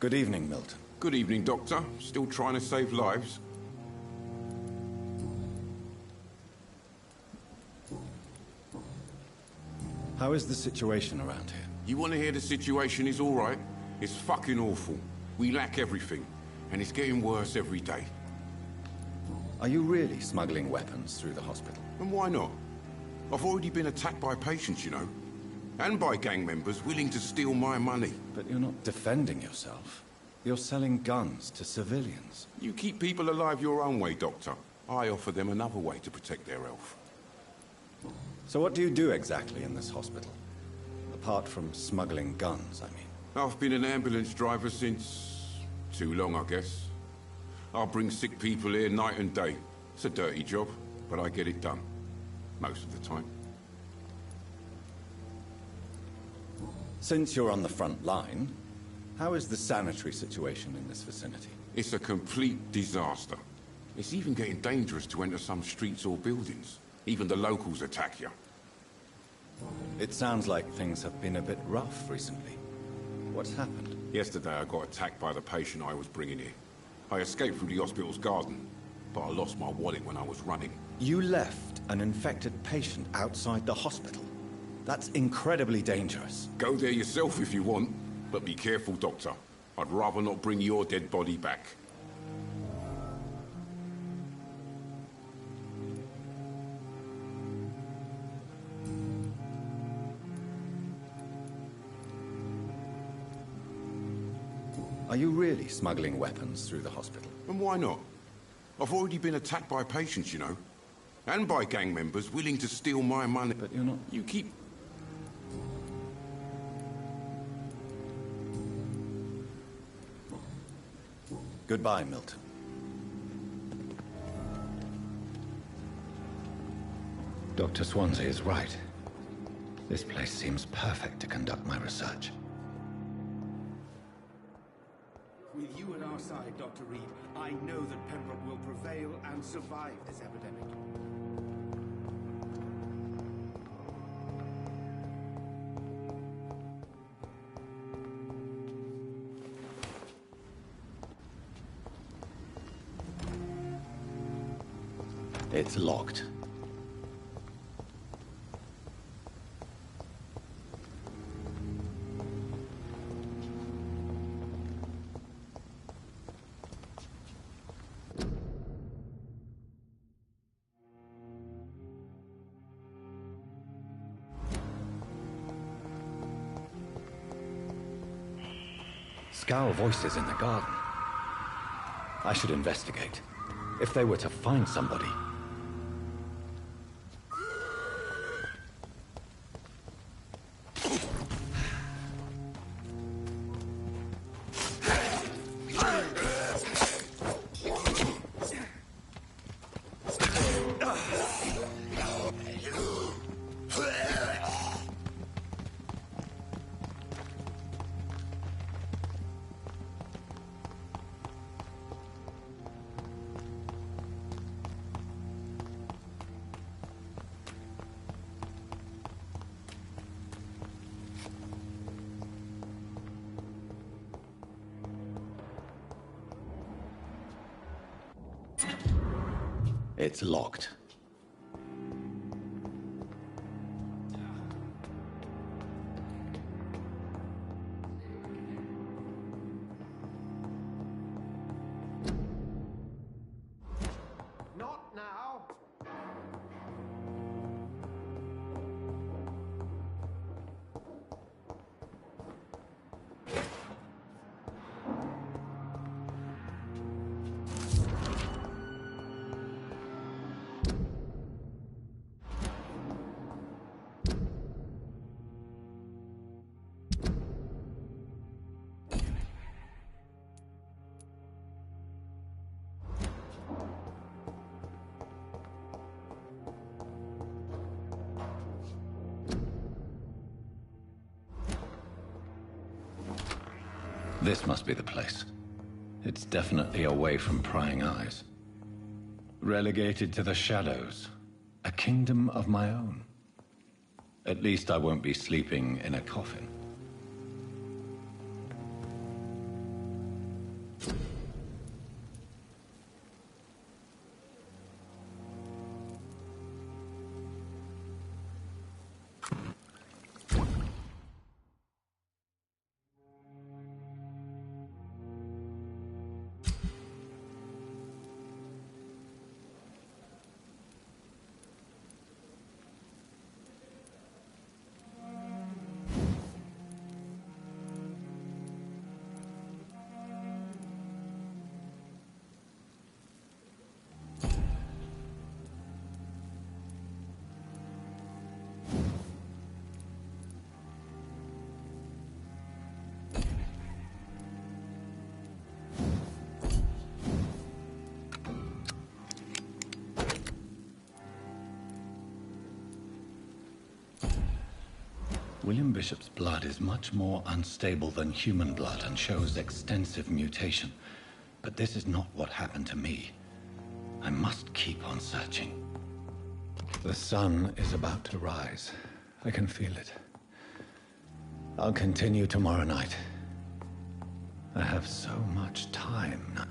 Good evening, Milton. Good evening, Doctor. Still trying to save lives? How is the situation around here? You want to hear the situation is all right? It's fucking awful. We lack everything, and it's getting worse every day. Are you really smuggling weapons through the hospital? And why not? I've already been attacked by patients, you know. And by gang members willing to steal my money. But you're not defending yourself. You're selling guns to civilians. You keep people alive your own way, Doctor. I offer them another way to protect their health. So what do you do exactly in this hospital? Apart from smuggling guns, I mean. I've been an ambulance driver since... too long, I guess. I'll bring sick people here night and day. It's a dirty job, but I get it done. Most of the time. Since you're on the front line, how is the sanitary situation in this vicinity? It's a complete disaster. It's even getting dangerous to enter some streets or buildings. Even the locals attack you. It sounds like things have been a bit rough recently. What's happened? Yesterday I got attacked by the patient I was bringing here. I escaped through the hospital's garden, but I lost my wallet when I was running. You left an infected patient outside the hospital? That's incredibly dangerous. Go there yourself if you want, but be careful, Doctor. I'd rather not bring your dead body back. Are you really smuggling weapons through the hospital? And why not? I've already been attacked by patients, you know. And by gang members willing to steal my money. But you're not... You keep... Goodbye, Milton. Dr. Swansea is right. This place seems perfect to conduct my research. With you at our side, Dr. Reed, I know that Pembroke will prevail and survive this epidemic. It's locked. Scour voices in the garden. I should investigate. If they were to find somebody... It's locked. Not now. This must be the place. It's definitely away from prying eyes. Relegated to the shadows. A kingdom of my own. At least I won't be sleeping in a coffin. William Bishop's blood is much more unstable than human blood and shows extensive mutation. But this is not what happened to me. I must keep on searching. The sun is about to rise. I can feel it. I'll continue tomorrow night. I have so much time now.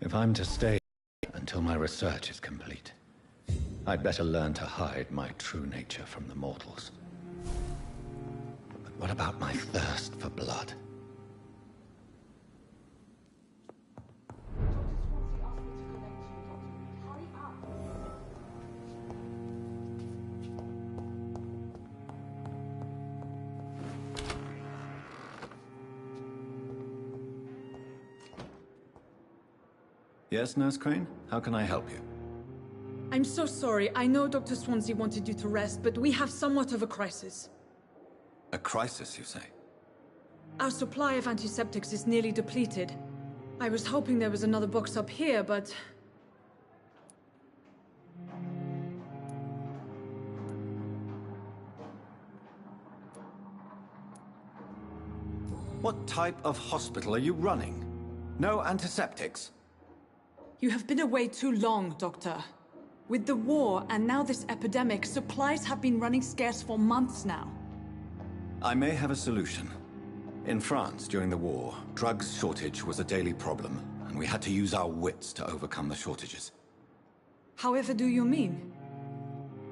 If I'm to stay until my research is complete, I'd better learn to hide my true nature from the mortals. But what about my thirst for blood? Yes, Nurse Crane? How can I help you? I'm so sorry. I know Dr. Swansea wanted you to rest, but we have somewhat of a crisis. A crisis, you say? Our supply of antiseptics is nearly depleted. I was hoping there was another box up here, but... What type of hospital are you running? No antiseptics? You have been away too long, Doctor. With the war and now this epidemic, supplies have been running scarce for months now. I may have a solution. In France, during the war, drugs shortage was a daily problem, and we had to use our wits to overcome the shortages. However do you mean?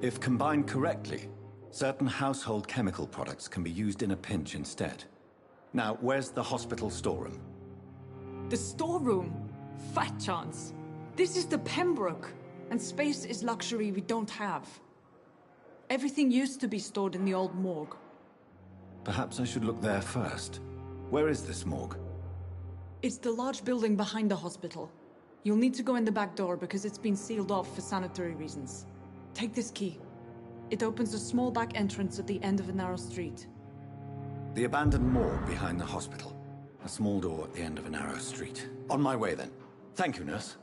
If combined correctly, certain household chemical products can be used in a pinch instead. Now, where's the hospital storeroom? The storeroom? Fat chance. This is the Pembroke, and space is luxury we don't have. Everything used to be stored in the old morgue. Perhaps I should look there first. Where is this morgue? It's the large building behind the hospital. You'll need to go in the back door because it's been sealed off for sanitary reasons. Take this key. It opens a small back entrance at the end of a narrow street. The abandoned morgue behind the hospital. A small door at the end of a narrow street. On my way then. Thank you, nurse.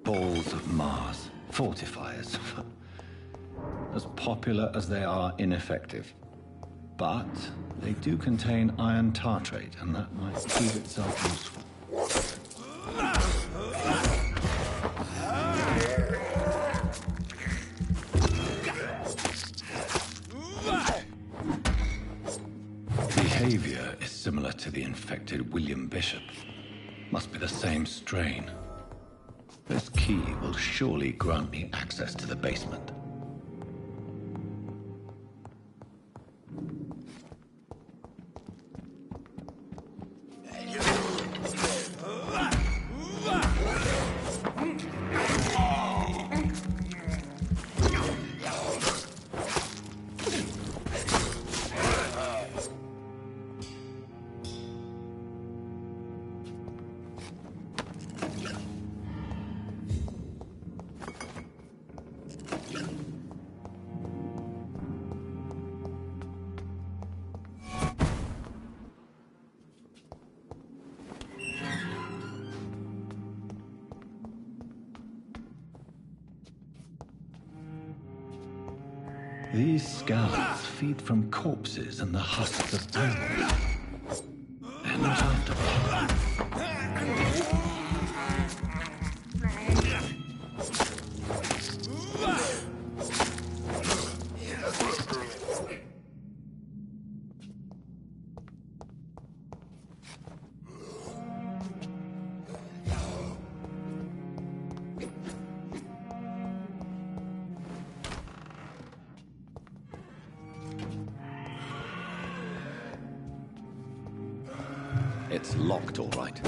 Balls of Mars. Fortifiers. As popular as they are ineffective. But they do contain iron tartrate, and that might prove itself useful. Behavior is similar to the infected William Bishop. Must be the same strain. This key will surely grant me access to the basement. These scouts feed from corpses and the husks of animals. They're not after blood. It's locked, all right.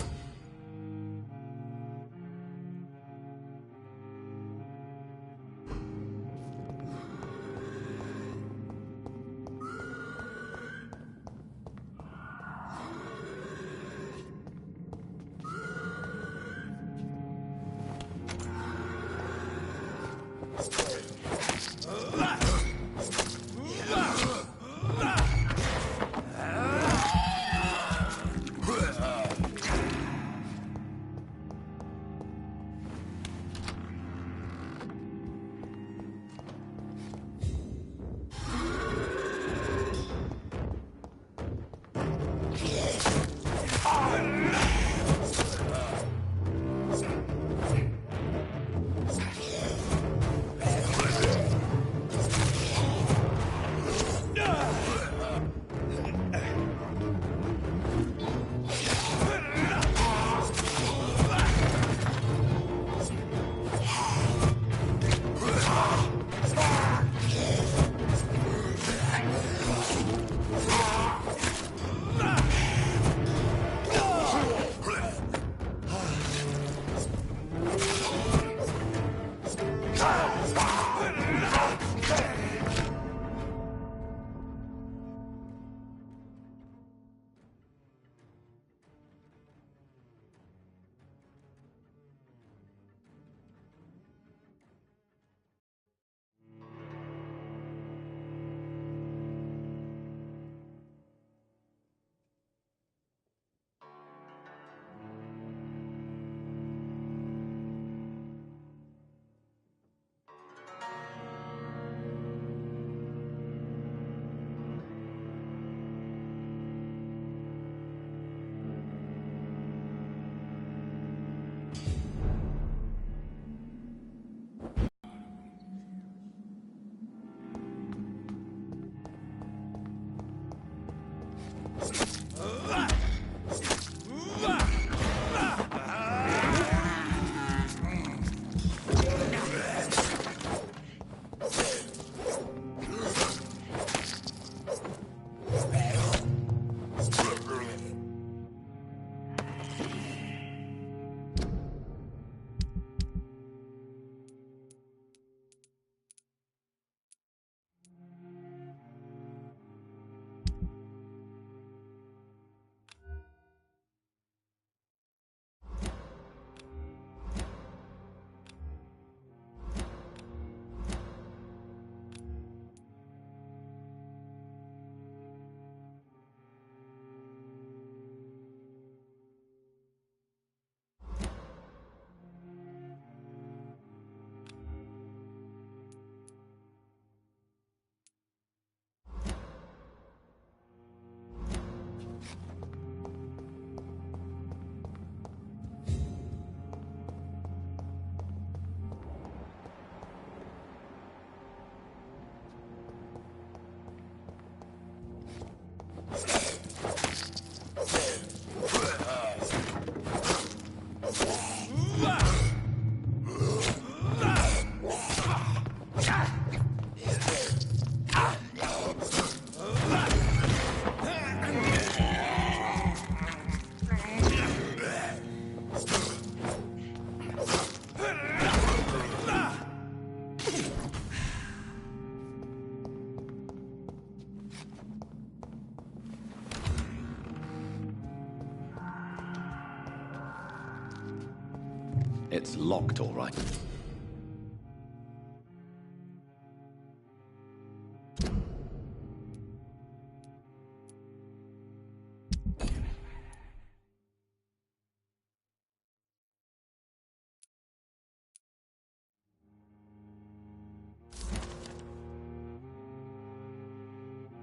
It's locked, all right.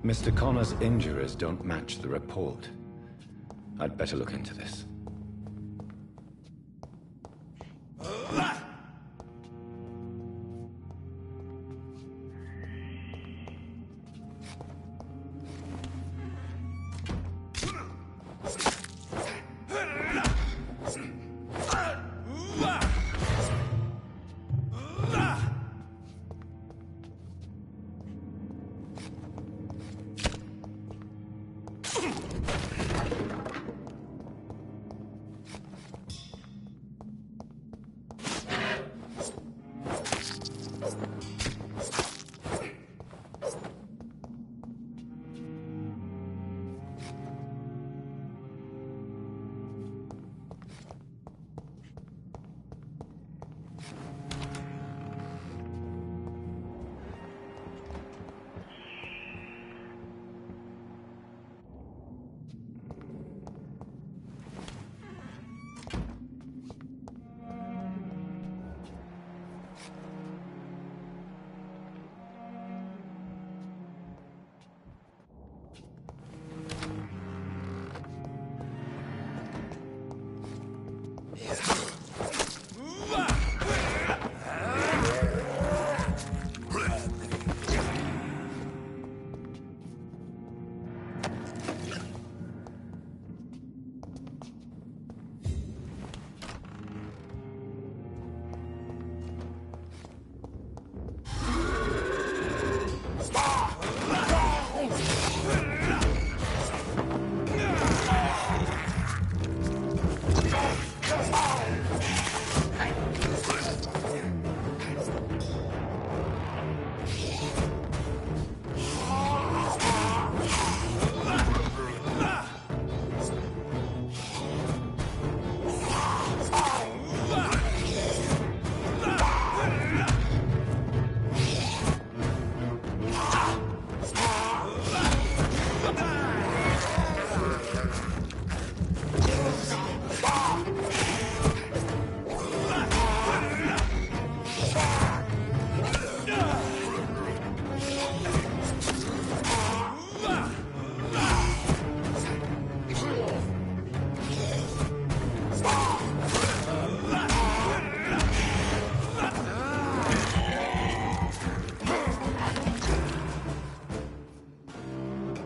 Mr. Connor's injuries don't match the report. I'd better look into this.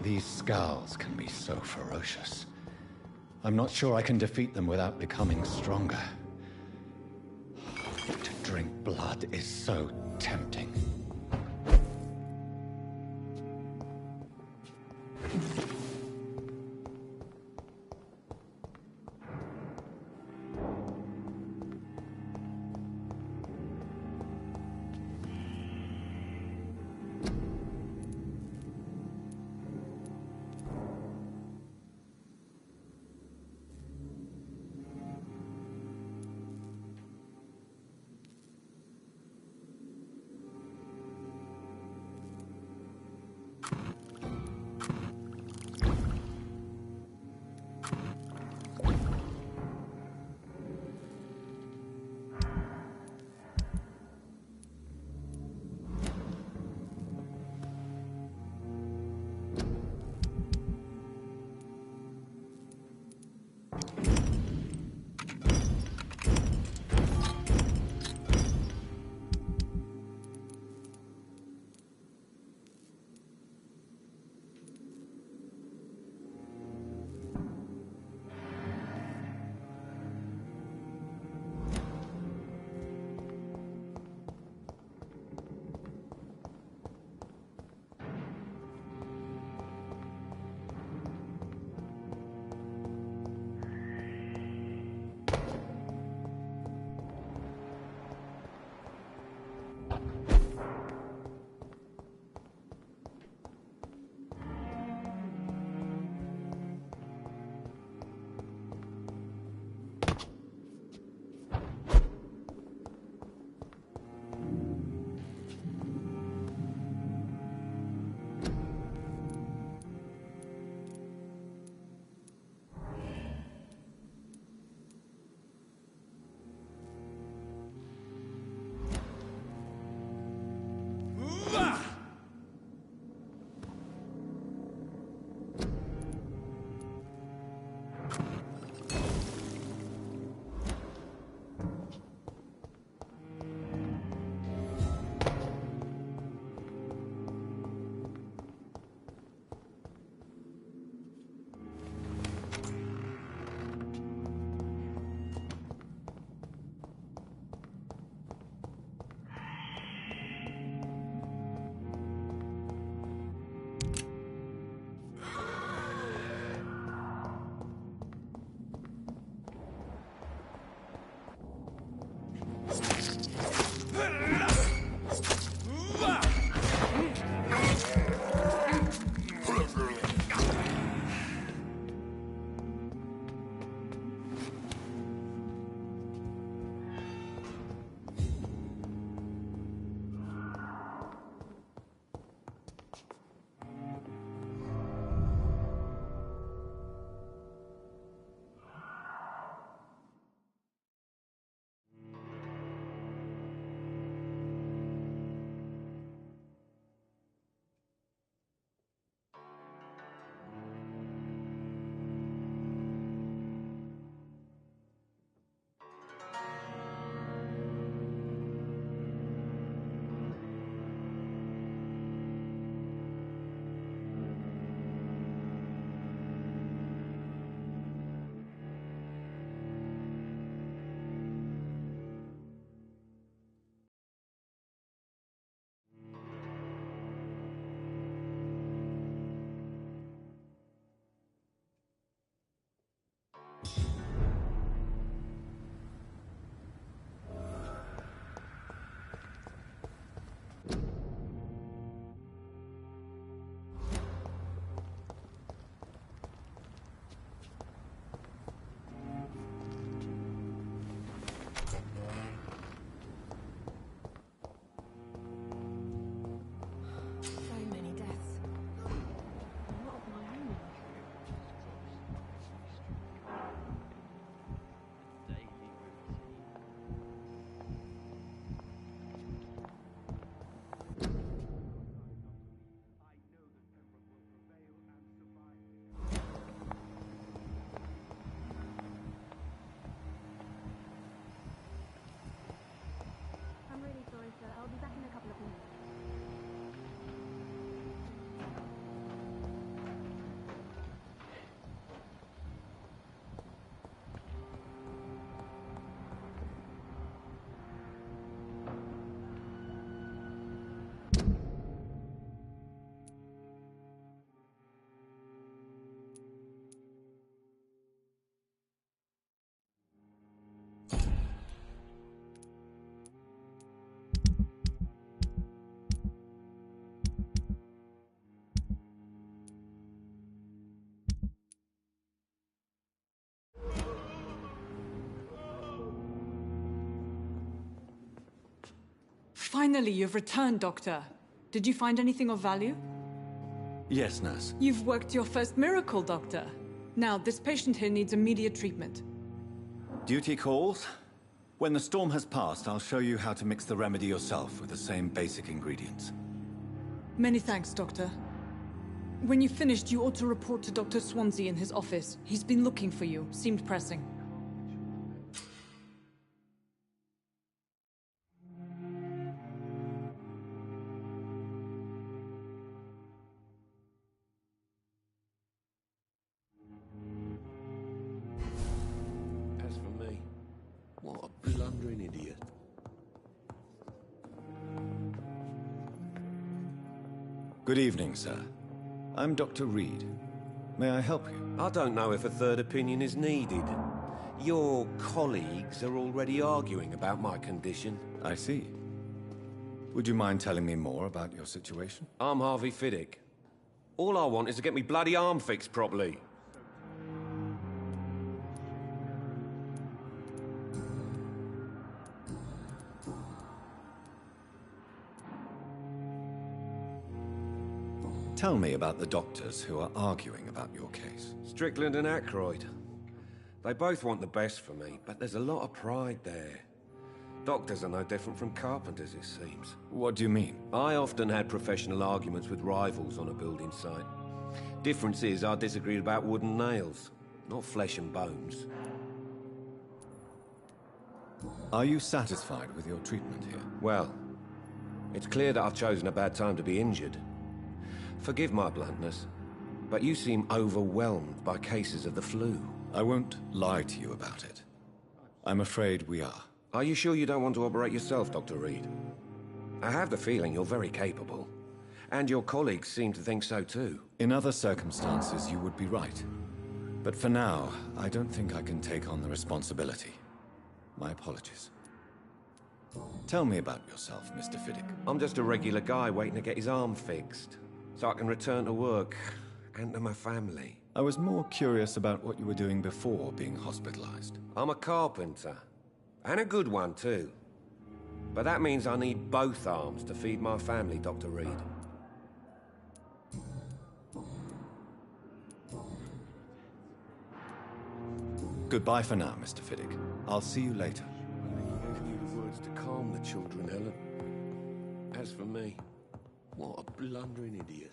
These scowls can be so ferocious. I'm not sure I can defeat them without becoming stronger. To drink blood is so tempting. Finally, you've returned, Doctor. Did you find anything of value? Yes, nurse. You've worked your first miracle, Doctor. Now, this patient here needs immediate treatment. Duty calls. When the storm has passed, I'll show you how to mix the remedy yourself with the same basic ingredients. Many thanks, Doctor. When you've finished, you ought to report to Dr. Swansea in his office. He's been looking for you. Seemed pressing. As for me, what a blundering idiot. Good evening, sir. I'm Dr. Reed. May I help you? I don't know if a third opinion is needed. Your colleagues are already arguing about my condition. I see. Would you mind telling me more about your situation? I'm Harvey Fiddick. All I want is to get me bloody arm fixed properly. Tell me about the doctors who are arguing about your case. Strickland and Aykroyd. They both want the best for me, but there's a lot of pride there. Doctors are no different from carpenters, it seems. What do you mean? I often had professional arguments with rivals on a building site. Difference is I disagreed about wood and nails, not flesh and bones. Are you satisfied with your treatment here? Well, it's clear that I've chosen a bad time to be injured. Forgive my bluntness, but you seem overwhelmed by cases of the flu. I won't lie to you about it. I'm afraid we are. Are you sure you don't want to operate yourself, Dr. Reed? I have the feeling you're very capable. And your colleagues seem to think so too. In other circumstances, you would be right. But for now, I don't think I can take on the responsibility. My apologies. Tell me about yourself, Mr. Fiddick. I'm just a regular guy waiting to get his arm fixed, so I can return to work and to my family. I was more curious about what you were doing before being hospitalized. I'm a carpenter. And a good one, too. But that means I need both arms to feed my family, Dr. Reed. Goodbye for now, Mr. Fiddick. I'll see you later. You gave me the words to calm the children, Helen. As for me, what a blundering idiot.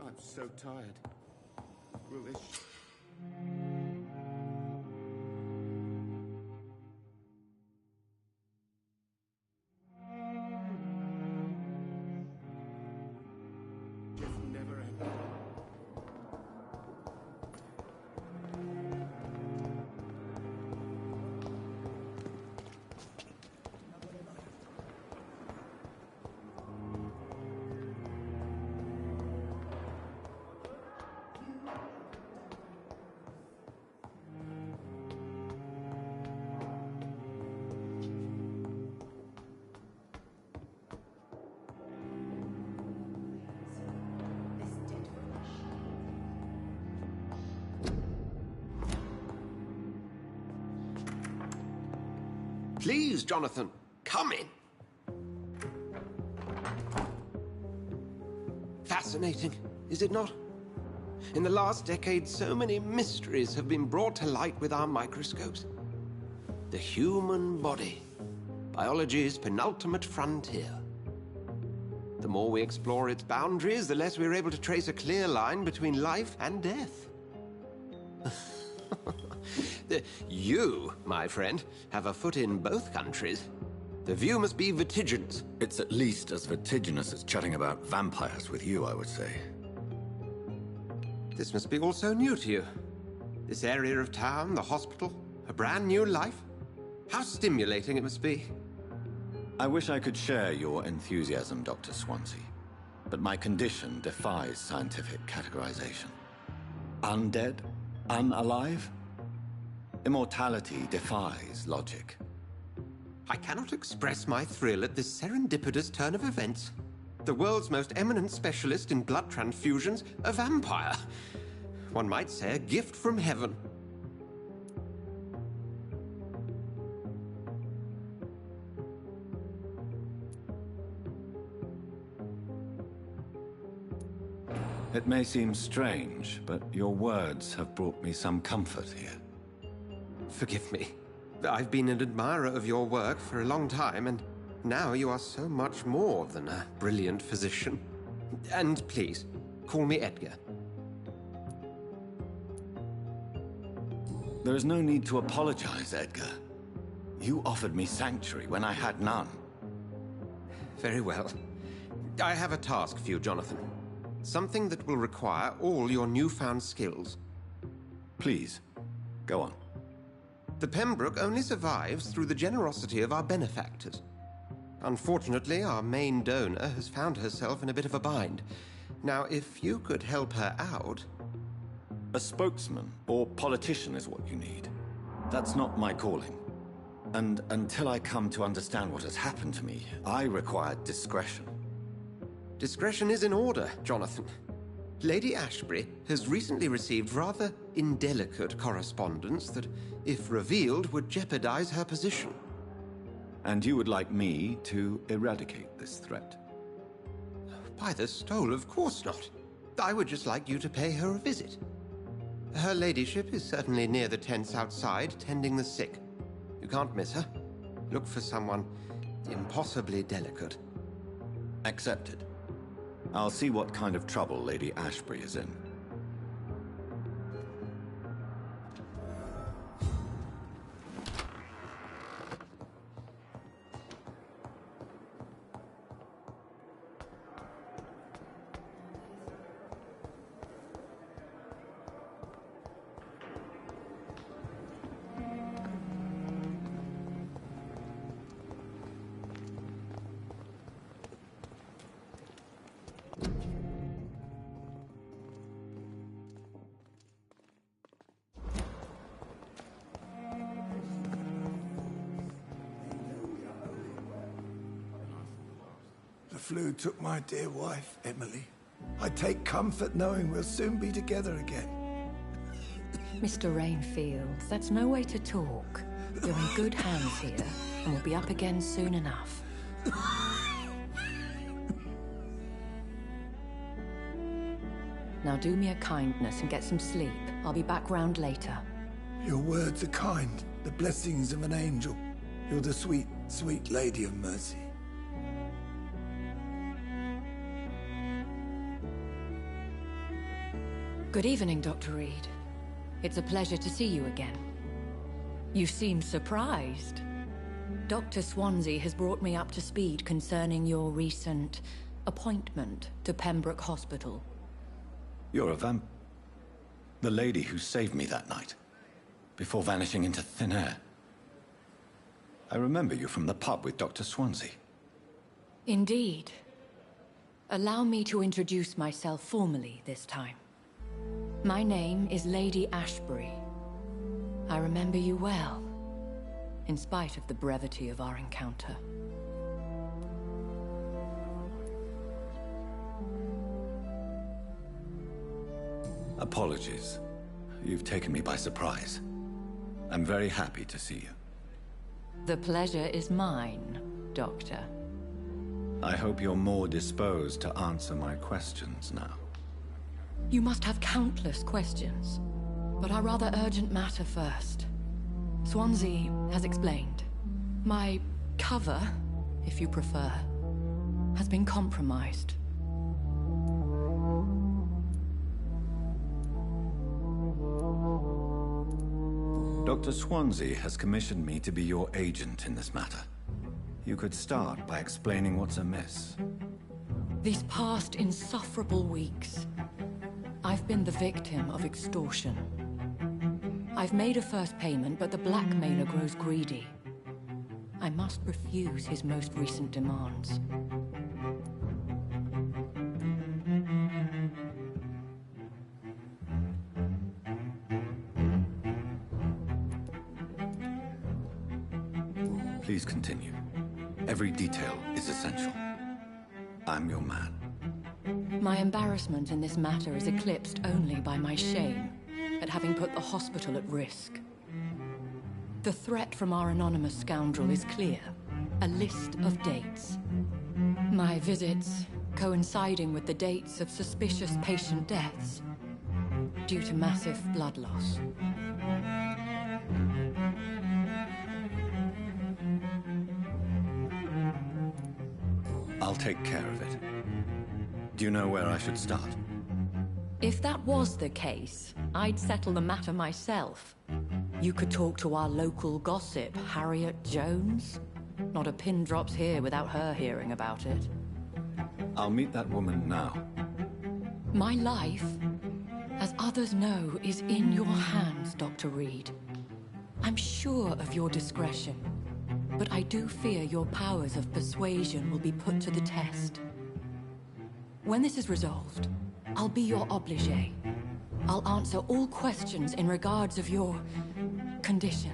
I'm so tired. Will this... just never end? Please, Jonathan, come in. Fascinating, is it not? In the last decade, so many mysteries have been brought to light with our microscopes. The human body, biology's penultimate frontier. The more we explore its boundaries, the less we're able to trace a clear line between life and death. You, my friend, have a foot in both countries. The view must be vertiginous. It's at least as vertiginous as chatting about vampires with you, I would say. This must be all so new to you. This area of town, the hospital, a brand new life. How stimulating it must be. I wish I could share your enthusiasm, Dr. Swansea. But my condition defies scientific categorization. Undead? Unalive? Immortality defies logic. I cannot express my thrill at this serendipitous turn of events. The world's most eminent specialist in blood transfusions, a vampire. One might say a gift from heaven. It may seem strange, but your words have brought me some comfort here. Forgive me. I've been an admirer of your work for a long time, and now you are so much more than a brilliant physician. And please, call me Edgar. There is no need to apologize, Edgar. You offered me sanctuary when I had none. Very well. I have a task for you, Jonathan. Something that will require all your newfound skills. Please, go on. The Pembroke only survives through the generosity of our benefactors. Unfortunately, our main donor has found herself in a bit of a bind. Now, if you could help her out... A spokesman or politician is what you need. That's not my calling. And until I come to understand what has happened to me, I require discretion. Discretion is in order, Jonathan. Lady Ashbury has recently received rather indelicate correspondence that, if revealed, would jeopardize her position. And you would like me to eradicate this threat? By the stole, of course not. I would just like you to pay her a visit. Her ladyship is certainly near the tents outside, tending the sick. You can't miss her. Look for someone impossibly delicate. Accepted. I'll see what kind of trouble Lady Ashbury is in. The flu took my dear wife, Emily. I take comfort knowing we'll soon be together again. Mr. Rainfield, that's no way to talk. You're in good hands here, and we'll be up again soon enough. Now do me a kindness and get some sleep. I'll be back round later. Your words are kind, the blessings of an angel. You're the sweet, sweet Lady of Mercy. Good evening, Dr. Reed. It's a pleasure to see you again. You seem surprised. Dr. Swansea has brought me up to speed concerning your recent appointment to Pembroke Hospital. You're a the lady who saved me that night, before vanishing into thin air. I remember you from the pub with Dr. Swansea. Indeed. Allow me to introduce myself formally this time. My name is Lady Ashbury. I remember you well, in spite of the brevity of our encounter. Apologies. You've taken me by surprise. I'm very happy to see you. The pleasure is mine, Doctor. I hope you're more disposed to answer my questions now. You must have countless questions, but our rather urgent matter first. Swansea has explained. My cover, if you prefer, has been compromised. Dr. Swansea has commissioned me to be your agent in this matter. You could start by explaining what's amiss. These past insufferable weeks, I've been the victim of extortion. I've made a first payment, but the blackmailer grows greedy. I must refuse his most recent demands. Please continue. Every detail is essential. I'm your man. My embarrassment in this matter is eclipsed only by my shame at having put the hospital at risk. The threat from our anonymous scoundrel is clear. A list of dates. My visits coinciding with the dates of suspicious patient deaths due to massive blood loss. I'll take care of it. Do you know where I should start? If that was the case, I'd settle the matter myself. You could talk to our local gossip, Harriet Jones. Not a pin drops here without her hearing about it. I'll meet that woman now. My life, as others know, is in your hands, Dr. Reed. I'm sure of your discretion, but I do fear your powers of persuasion will be put to the test. When this is resolved, I'll be your obligé. I'll answer all questions in regards of your condition.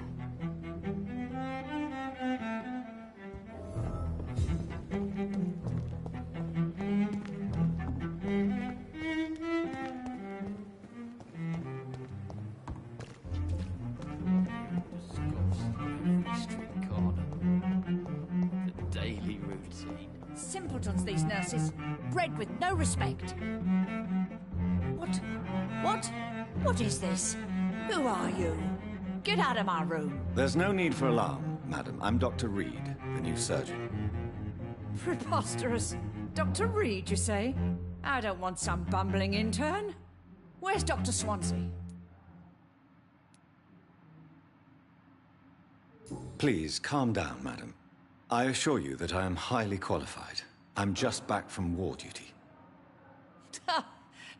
Simpletons, these nurses. Bred with no respect. What is this? Who are you? Get out of my room. There's no need for alarm, madam. I'm Dr. Reed, the new surgeon. Preposterous. Dr. Reed, you say? I don't want some bumbling intern. Where's Dr. Swansea? Please, calm down, madam. I assure you that I am highly qualified. I'm just back from war duty.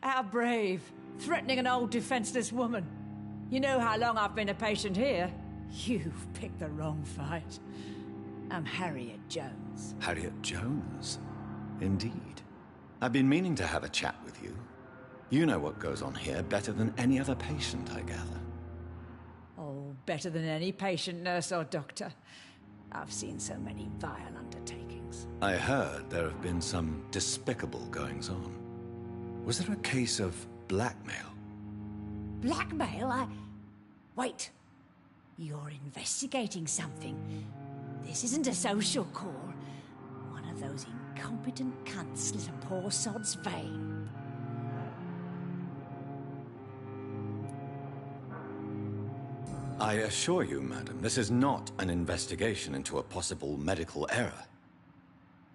How brave. Threatening an old defenseless woman. You know how long I've been a patient here? You've picked the wrong fight. I'm Harriet Jones. Harriet Jones? Indeed. I've been meaning to have a chat with you. You know what goes on here better than any other patient, I gather. Oh, better than any patient, nurse or doctor. I've seen so many vile undertakings. I heard there have been some despicable goings-on. Was there a case of blackmail? Blackmail? Wait. You're investigating something. This isn't a social call. One of those incompetent cunts slit a poor sod's vein. I assure you, madam, this is not an investigation into a possible medical error.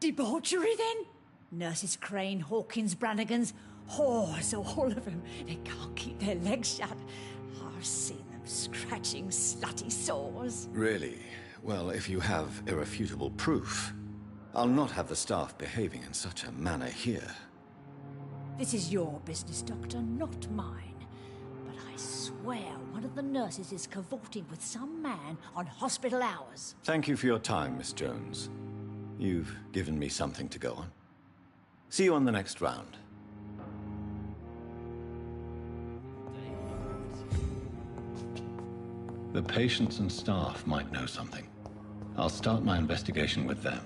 Debauchery, then? Nurses Crane, Hawkins, Brannigans, whores, all of them. They can't keep their legs shut. I've seen them scratching slutty sores. Really? Well, if you have irrefutable proof, I'll not have the staff behaving in such a manner here. This is your business, Doctor, not mine. But I swear one of the nurses is cavorting with some man on hospital hours. Thank you for your time, Miss Jones. You've given me something to go on. See you on the next round. The patients and staff might know something. I'll start my investigation with them.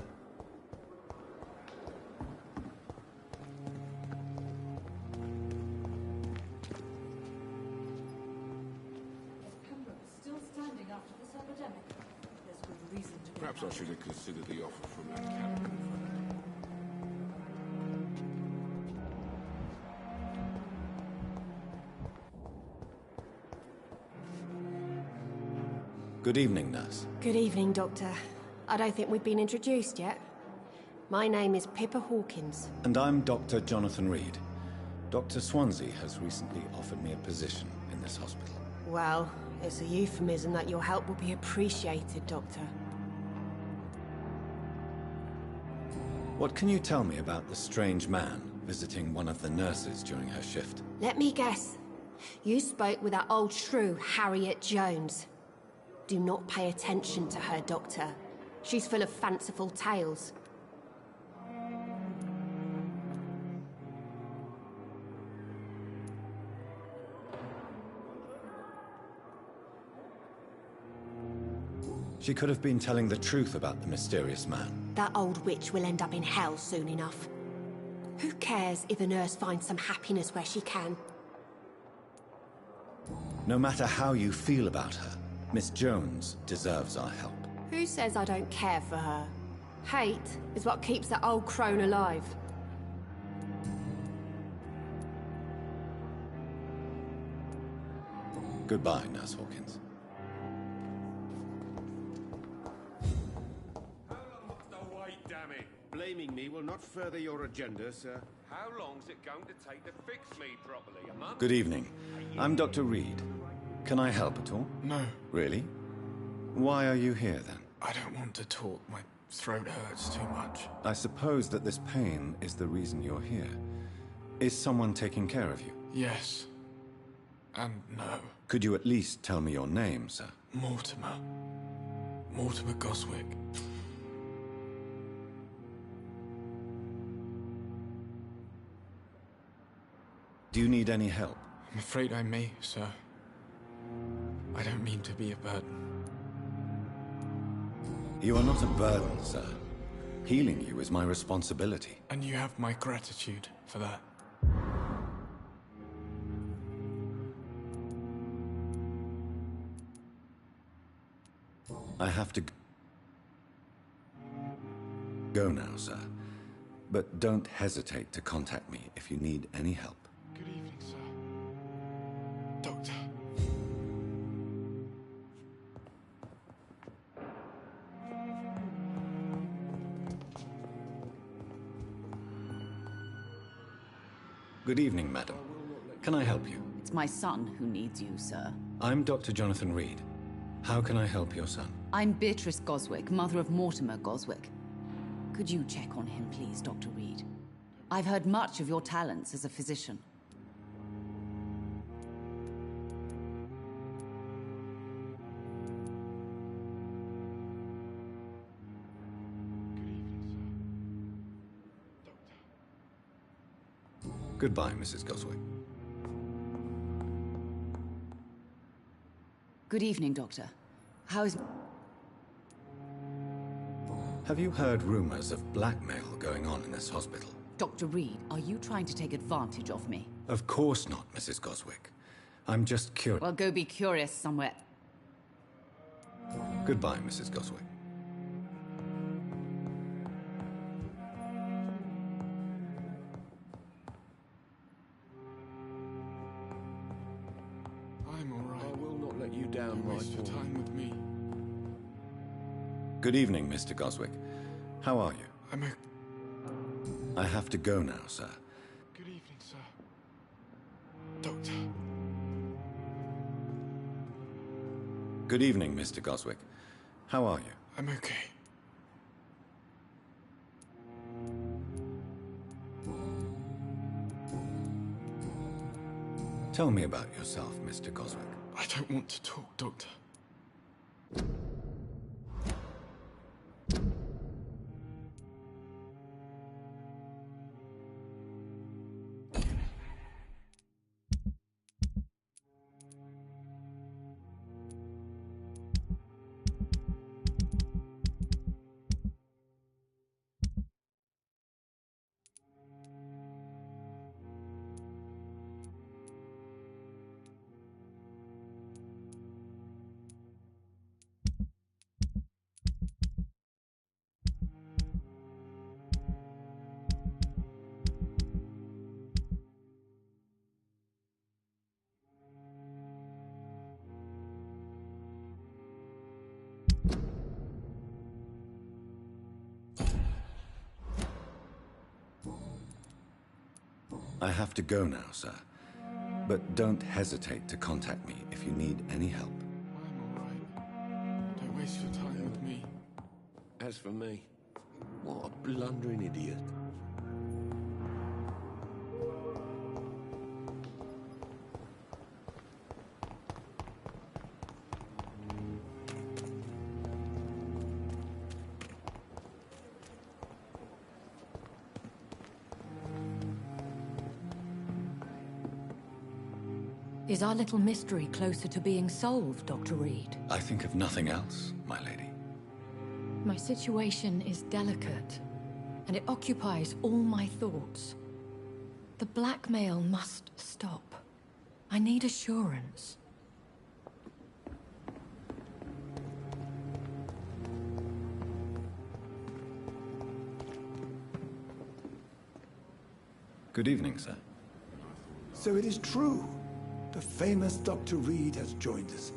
Perhaps I should have considered the offer from that captain. Good evening, nurse. Good evening, Doctor. I don't think we've been introduced yet. My name is Pippa Hawkins. And I'm Dr. Jonathan Reed. Dr. Swansea has recently offered me a position in this hospital. Well, it's a euphemism that your help will be appreciated, Doctor. What can you tell me about the strange man visiting one of the nurses during her shift? Let me guess. You spoke with that old shrew, Harriet Jones. Do not pay attention to her, Doctor. She's full of fanciful tales. She could have been telling the truth about the mysterious man. That old witch will end up in hell soon enough. Who cares if a nurse finds some happiness where she can? No matter how you feel about her, Miss Jones deserves our help. Who says I don't care for her? Hate is what keeps that old crone alive. Goodbye, Nurse Hawkins. Wait, damn it! Blaming me will not further your agenda, sir. How long's it going to take to fix me properly? A month? Good evening. I'm Dr. Reed. Can I help at all? No. Really? Why are you here, then? I don't want to talk. My throat hurts too much. I suppose that this pain is the reason you're here. Is someone taking care of you? Yes. And no. Could you at least tell me your name, sir? Mortimer. Mortimer Goswick. Do you need any help? I'm afraid I may, sir. I don't mean to be a burden. You are not a burden, sir. Healing you is my responsibility. And you have my gratitude for that. I have to go now, sir. But don't hesitate to contact me if you need any help. Good evening, sir. Doctor. Good evening, madam. Can I help you? It's my son who needs you, sir. I'm Dr. Jonathan Reed. How can I help your son? I'm Beatrice Goswick, mother of Mortimer Goswick. Could you check on him, please, Dr. Reed? I've heard much of your talents as a physician. Goodbye, Mrs. Goswick. Good evening, Doctor. How is... Have you heard rumors of blackmail going on in this hospital? Dr. Reed, are you trying to take advantage of me? Of course not, Mrs. Goswick. I'm just curious. Well, go be curious somewhere. Goodbye, Mrs. Goswick. I'm all right. I will not let you down, Don't waste your time with me. Good evening, Mr. Goswick. How are you? I'm okay. I have to go now, sir. Good evening, sir. Doctor. Good evening, Mr. Goswick. How are you? I'm okay. Tell me about yourself, Mr. Goswick. I don't want to talk, Doctor. I have to go now, sir. But don't hesitate to contact me if you need any help. I'm all right. Don't waste your time with me. As for me, what a blundering idiot. Is our little mystery closer to being solved, Dr. Reed? I think of nothing else, my lady. My situation is delicate, and it occupies all my thoughts. The blackmail must stop. I need assurance. Good evening, sir. So it is true. The famous Dr. Reed has joined us.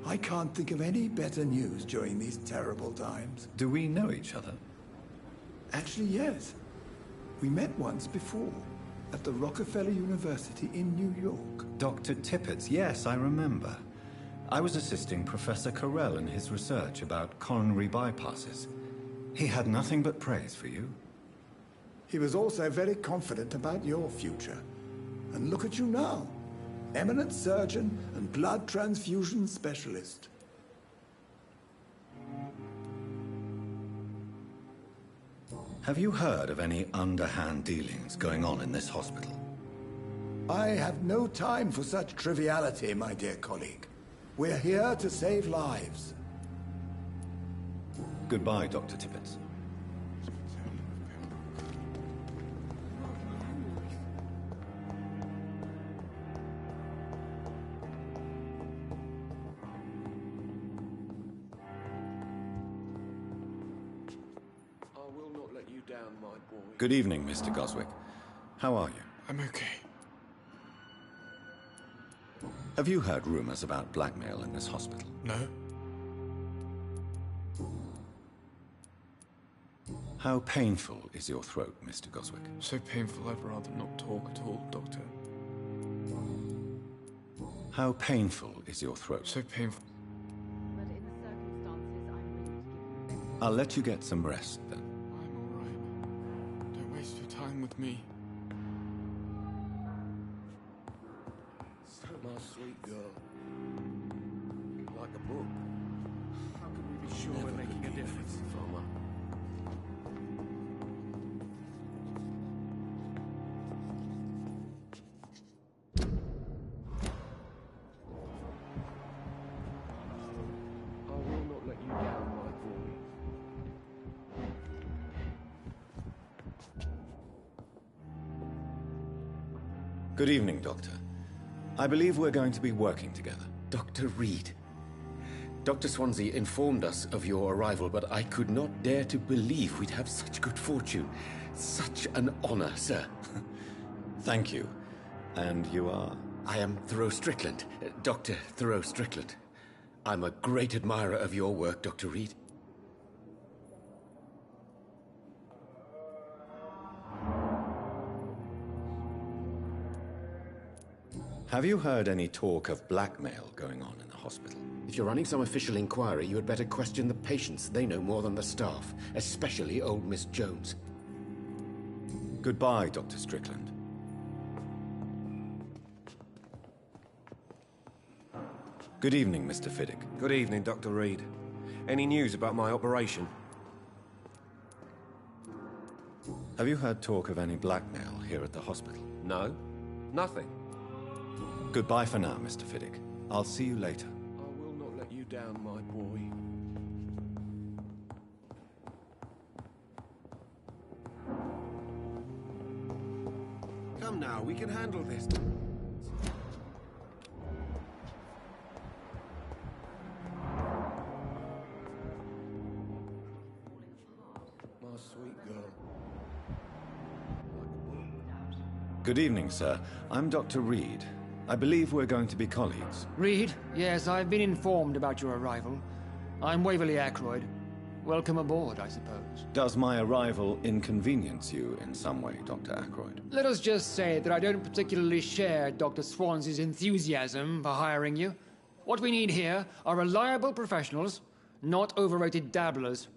I can't think of any better news during these terrible times. Do we know each other? Actually, yes. We met once before, at the Rockefeller University in New York. Dr. Tippett, yes, I remember. I was assisting Professor Carell in his research about coronary bypasses. He had nothing but praise for you. He was also very confident about your future. And look at you now. Eminent surgeon and blood transfusion specialist. Have you heard of any underhand dealings going on in this hospital? I have no time for such triviality, my dear colleague. We're here to save lives. Goodbye, Dr. Tippett. Good evening, Mr. Goswick. How are you? I'm okay. Have you heard rumors about blackmail in this hospital? No. How painful is your throat, Mr. Goswick? So painful I'd rather not talk at all, Doctor. How painful is your throat? So painful. I'll let you get some rest, then. Don't waste your time with me. My sweet girl. Like a book. How can we be sure we're making a difference? Farmer. I will not let you down, my boy. Good evening, Doctor. I believe we're going to be working together. Dr. Reed. Dr. Swansea informed us of your arrival, but I could not dare to believe we'd have such good fortune. Such an honor, sir. Thank you. And you are? I am Thoreau Strickland, Dr. Thoreau Strickland. I'm a great admirer of your work, Dr. Reed. Have you heard any talk of blackmail going on in the hospital? If you're running some official inquiry, you had better question the patients. They know more than the staff, especially old Miss Jones. Goodbye, Dr. Strickland. Good evening, Mr. Fiddick. Good evening, Dr. Reed. Any news about my operation? Have you heard talk of any blackmail here at the hospital? No, nothing. Goodbye for now, Mr. Fiddick. I'll see you later. I will not let you down, my boy. Come now, we can handle this. My sweet girl. Good evening, sir. I'm Dr. Reed. I believe we're going to be colleagues. Reed? Yes, I've been informed about your arrival. I'm Waverly Ackroyd. Welcome aboard, I suppose. Does my arrival inconvenience you in some way, Dr. Ackroyd? Let us just say that I don't particularly share Dr. Swansea's enthusiasm for hiring you. What we need here are reliable professionals, not overrated dabblers.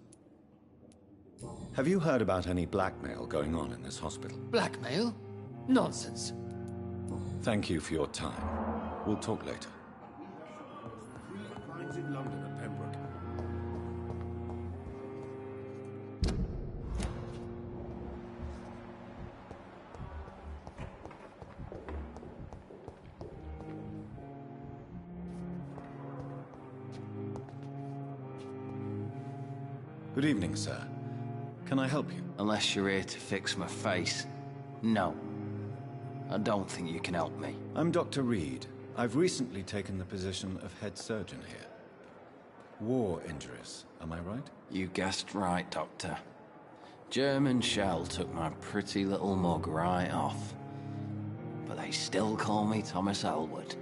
Have you heard about any blackmail going on in this hospital? Blackmail? Nonsense. Thank you for your time. We'll talk later. Lines in London and Pembroke. Good evening, sir. Can I help you? Unless you're here to fix my face. No. I don't think you can help me. I'm Dr. Reed. I've recently taken the position of head surgeon here. War injuries, am I right? You guessed right, Doctor. German shell took my pretty little mug right off. But they still call me Thomas Elwood.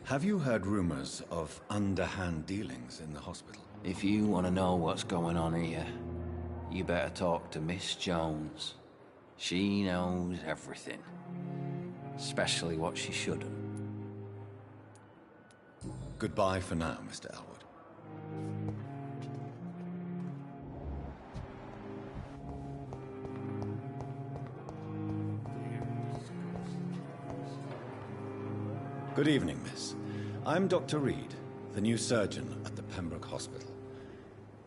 Have you heard rumors of underhand dealings in the hospital? If you want to know what's going on here, you better talk to Miss Jones. She knows everything. Especially what she shouldn't. Goodbye for now, Mr. Elwood. Good evening, miss. I'm Dr. Reed, the new surgeon at the Pembroke Hospital.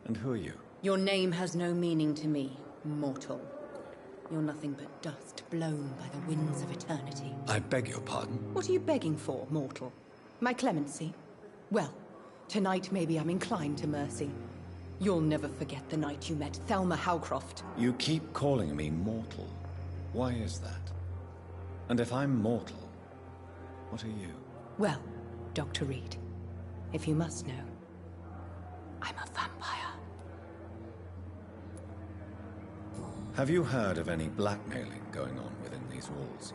And who are you? Your name has no meaning to me, mortal. You're nothing but dust blown by the winds of eternity. I beg your pardon? What are you begging for, mortal? My clemency? Well, tonight maybe I'm inclined to mercy. You'll never forget the night you met Thelma Howcroft. You keep calling me mortal. Why is that? And if I'm mortal, what are you? Well, Dr. Reed, if you must know, I'm a vampire. Have you heard of any blackmailing going on within these walls?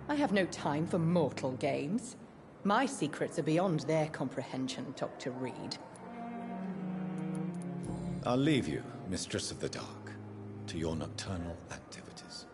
I have no time for mortal games. My secrets are beyond their comprehension, Dr. Reed. I'll leave you, Mistress of the Dark, to your nocturnal activities.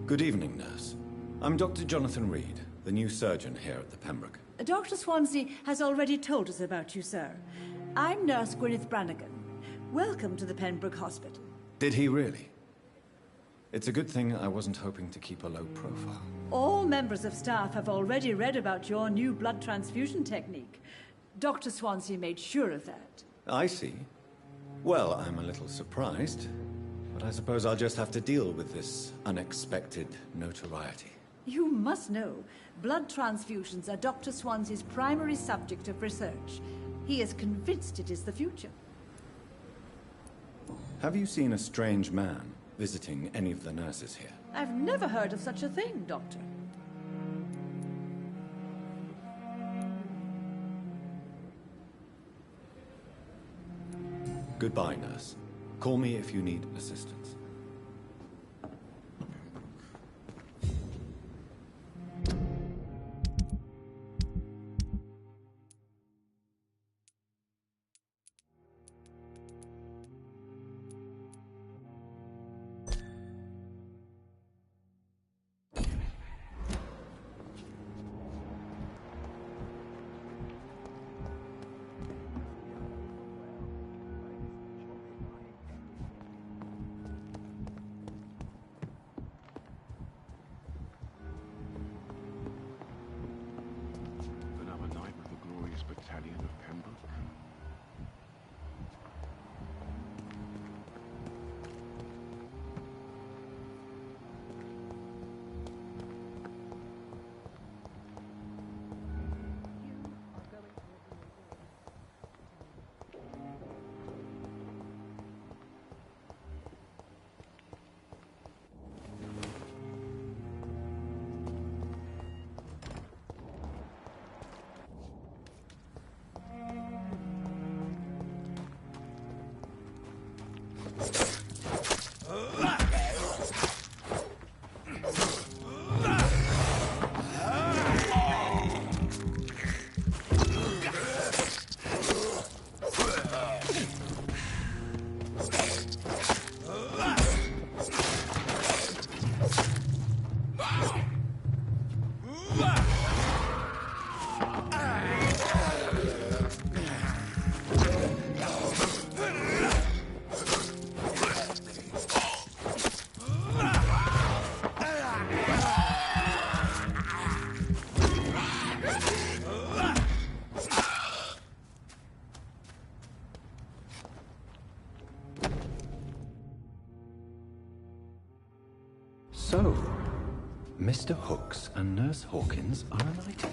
Good evening, nurse. I'm Dr. Jonathan Reed, the new surgeon here at the Pembroke. Dr. Swansea has already told us about you, sir. I'm Nurse Gwyneth Brannigan. Welcome to the Pembroke Hospital. Did he really? It's a good thing I wasn't hoping to keep a low profile. All members of staff have already read about your new blood transfusion technique. Dr. Swansea made sure of that. I see. Well, I'm a little surprised, but I suppose I'll just have to deal with this unexpected notoriety. You must know, blood transfusions are Dr. Swansea's primary subject of research. He is convinced it is the future. Have you seen a strange man visiting any of the nurses here? I've never heard of such a thing, Doctor. Goodbye, nurse. Call me if you need assistance. Battalion of Pembroke? So, Mr. Hooks and Nurse Hawkins are an item.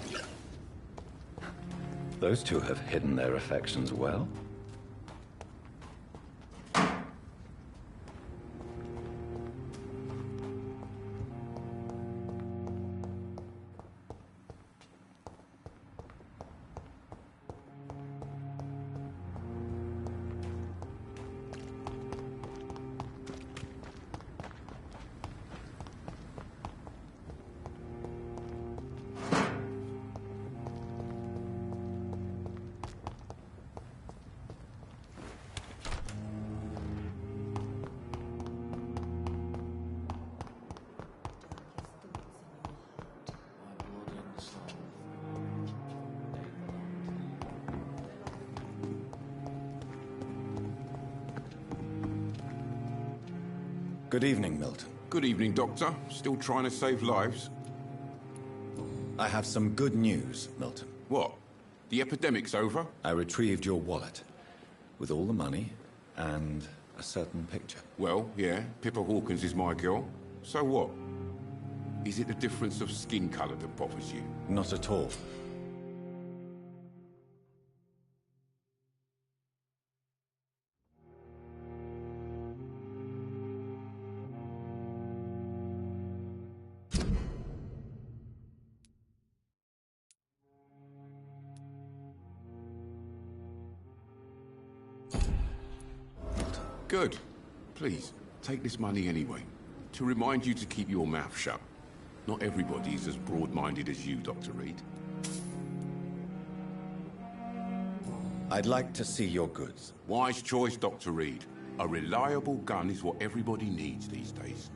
Those two have hidden their affections well. Good evening, Milton. Good evening, Doctor. Still trying to save lives? I have some good news, Milton. What? The epidemic's over? I retrieved your wallet, with all the money and a certain picture. Well, yeah, Pippa Hawkins is my girl. So what? Is it the difference of skin colour that bothers you? Not at all. Good. Please, take this money anyway. To remind you to keep your mouth shut. Not everybody's as broad-minded as you, Dr. Reed. I'd like to see your goods. Wise choice, Dr. Reed. A reliable gun is what everybody needs these days.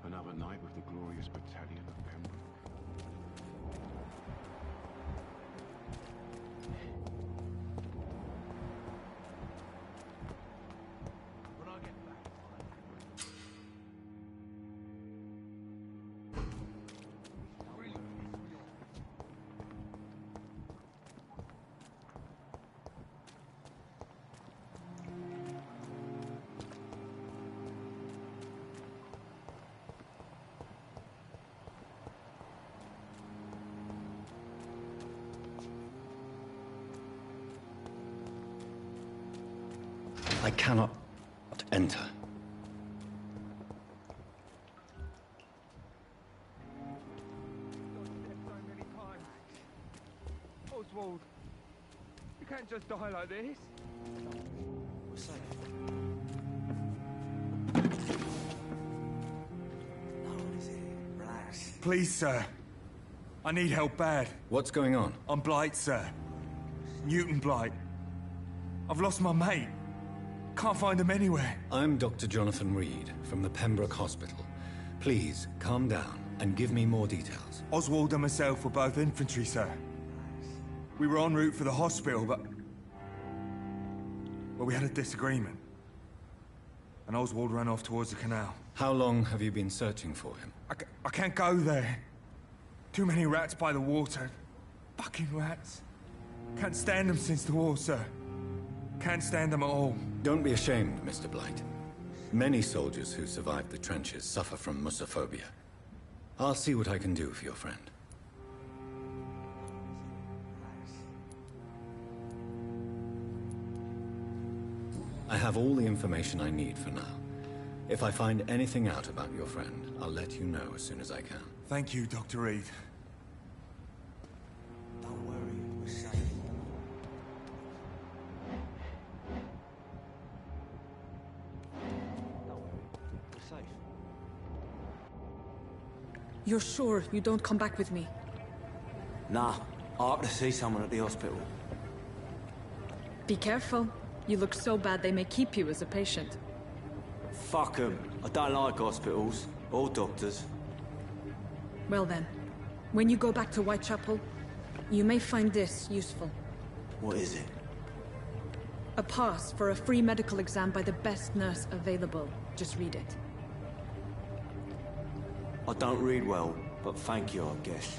Another night with the glorious battalion of Pembroke. I cannot enter. Oswald, you can't just die like this. We're safe. No one is here. Relax. Please, sir. I need help bad. What's going on? I'm Blight, sir. Newton Blight. I've lost my mate. Can't find him anywhere. I'm Dr. Jonathan Reed from the Pembroke Hospital. Please, calm down and give me more details. Oswald and myself were both infantry, sir. We were en route for the hospital, but... well, we had a disagreement. And Oswald ran off towards the canal. How long have you been searching for him? I can't go there. Too many rats by the water. Fucking rats. Can't stand them since the war, sir. Can't stand them at all. Don't be ashamed, Mr. Blight. Many soldiers who survived the trenches suffer from musophobia. I'll see what I can do for your friend. I have all the information I need for now. If I find anything out about your friend, I'll let you know as soon as I can. Thank you, Dr. Reed. Don't worry, we're safe. You're sure you don't come back with me? Nah, I have to see someone at the hospital. Be careful. You look so bad they may keep you as a patient. Fuck 'em. I don't like hospitals. Or doctors. Well then, when you go back to Whitechapel, you may find this useful. What is it? A pass for a free medical exam by the best nurse available. Just read it. I don't read well, but thank you, I guess.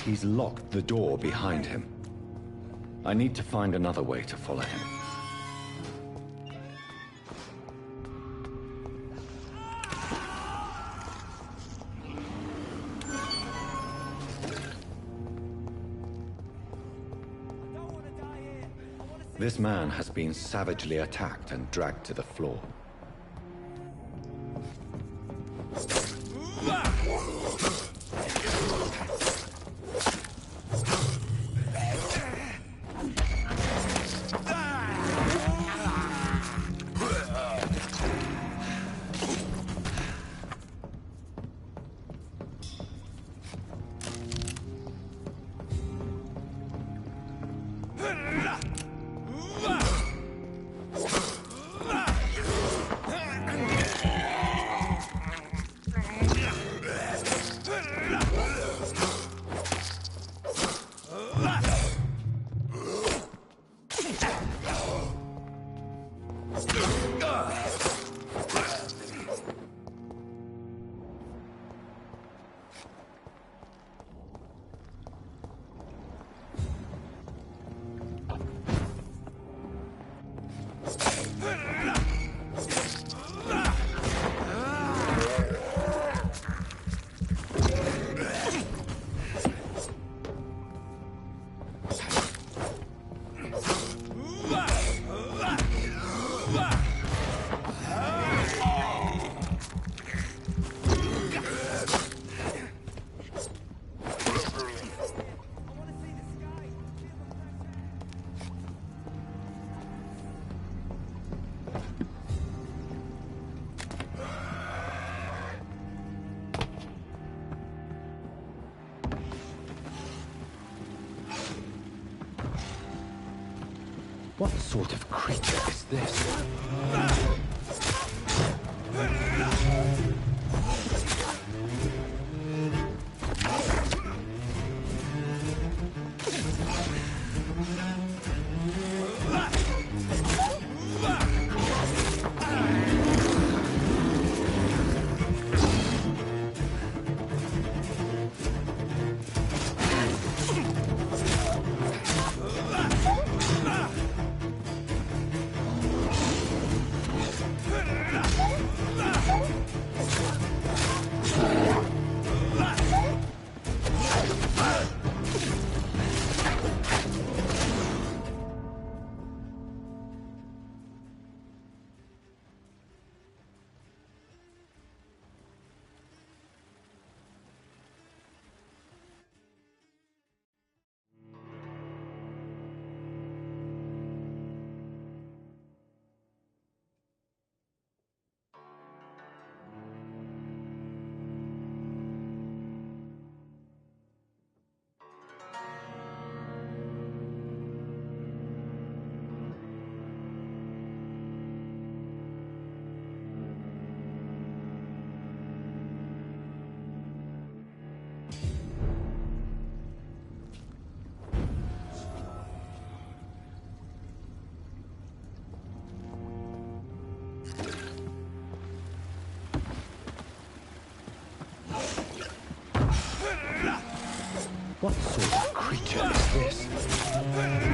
he's locked the door behind him. I need to find another way to follow him. This man has been savagely attacked and dragged to the floor. What sort of creature is this? What sort of creature is this?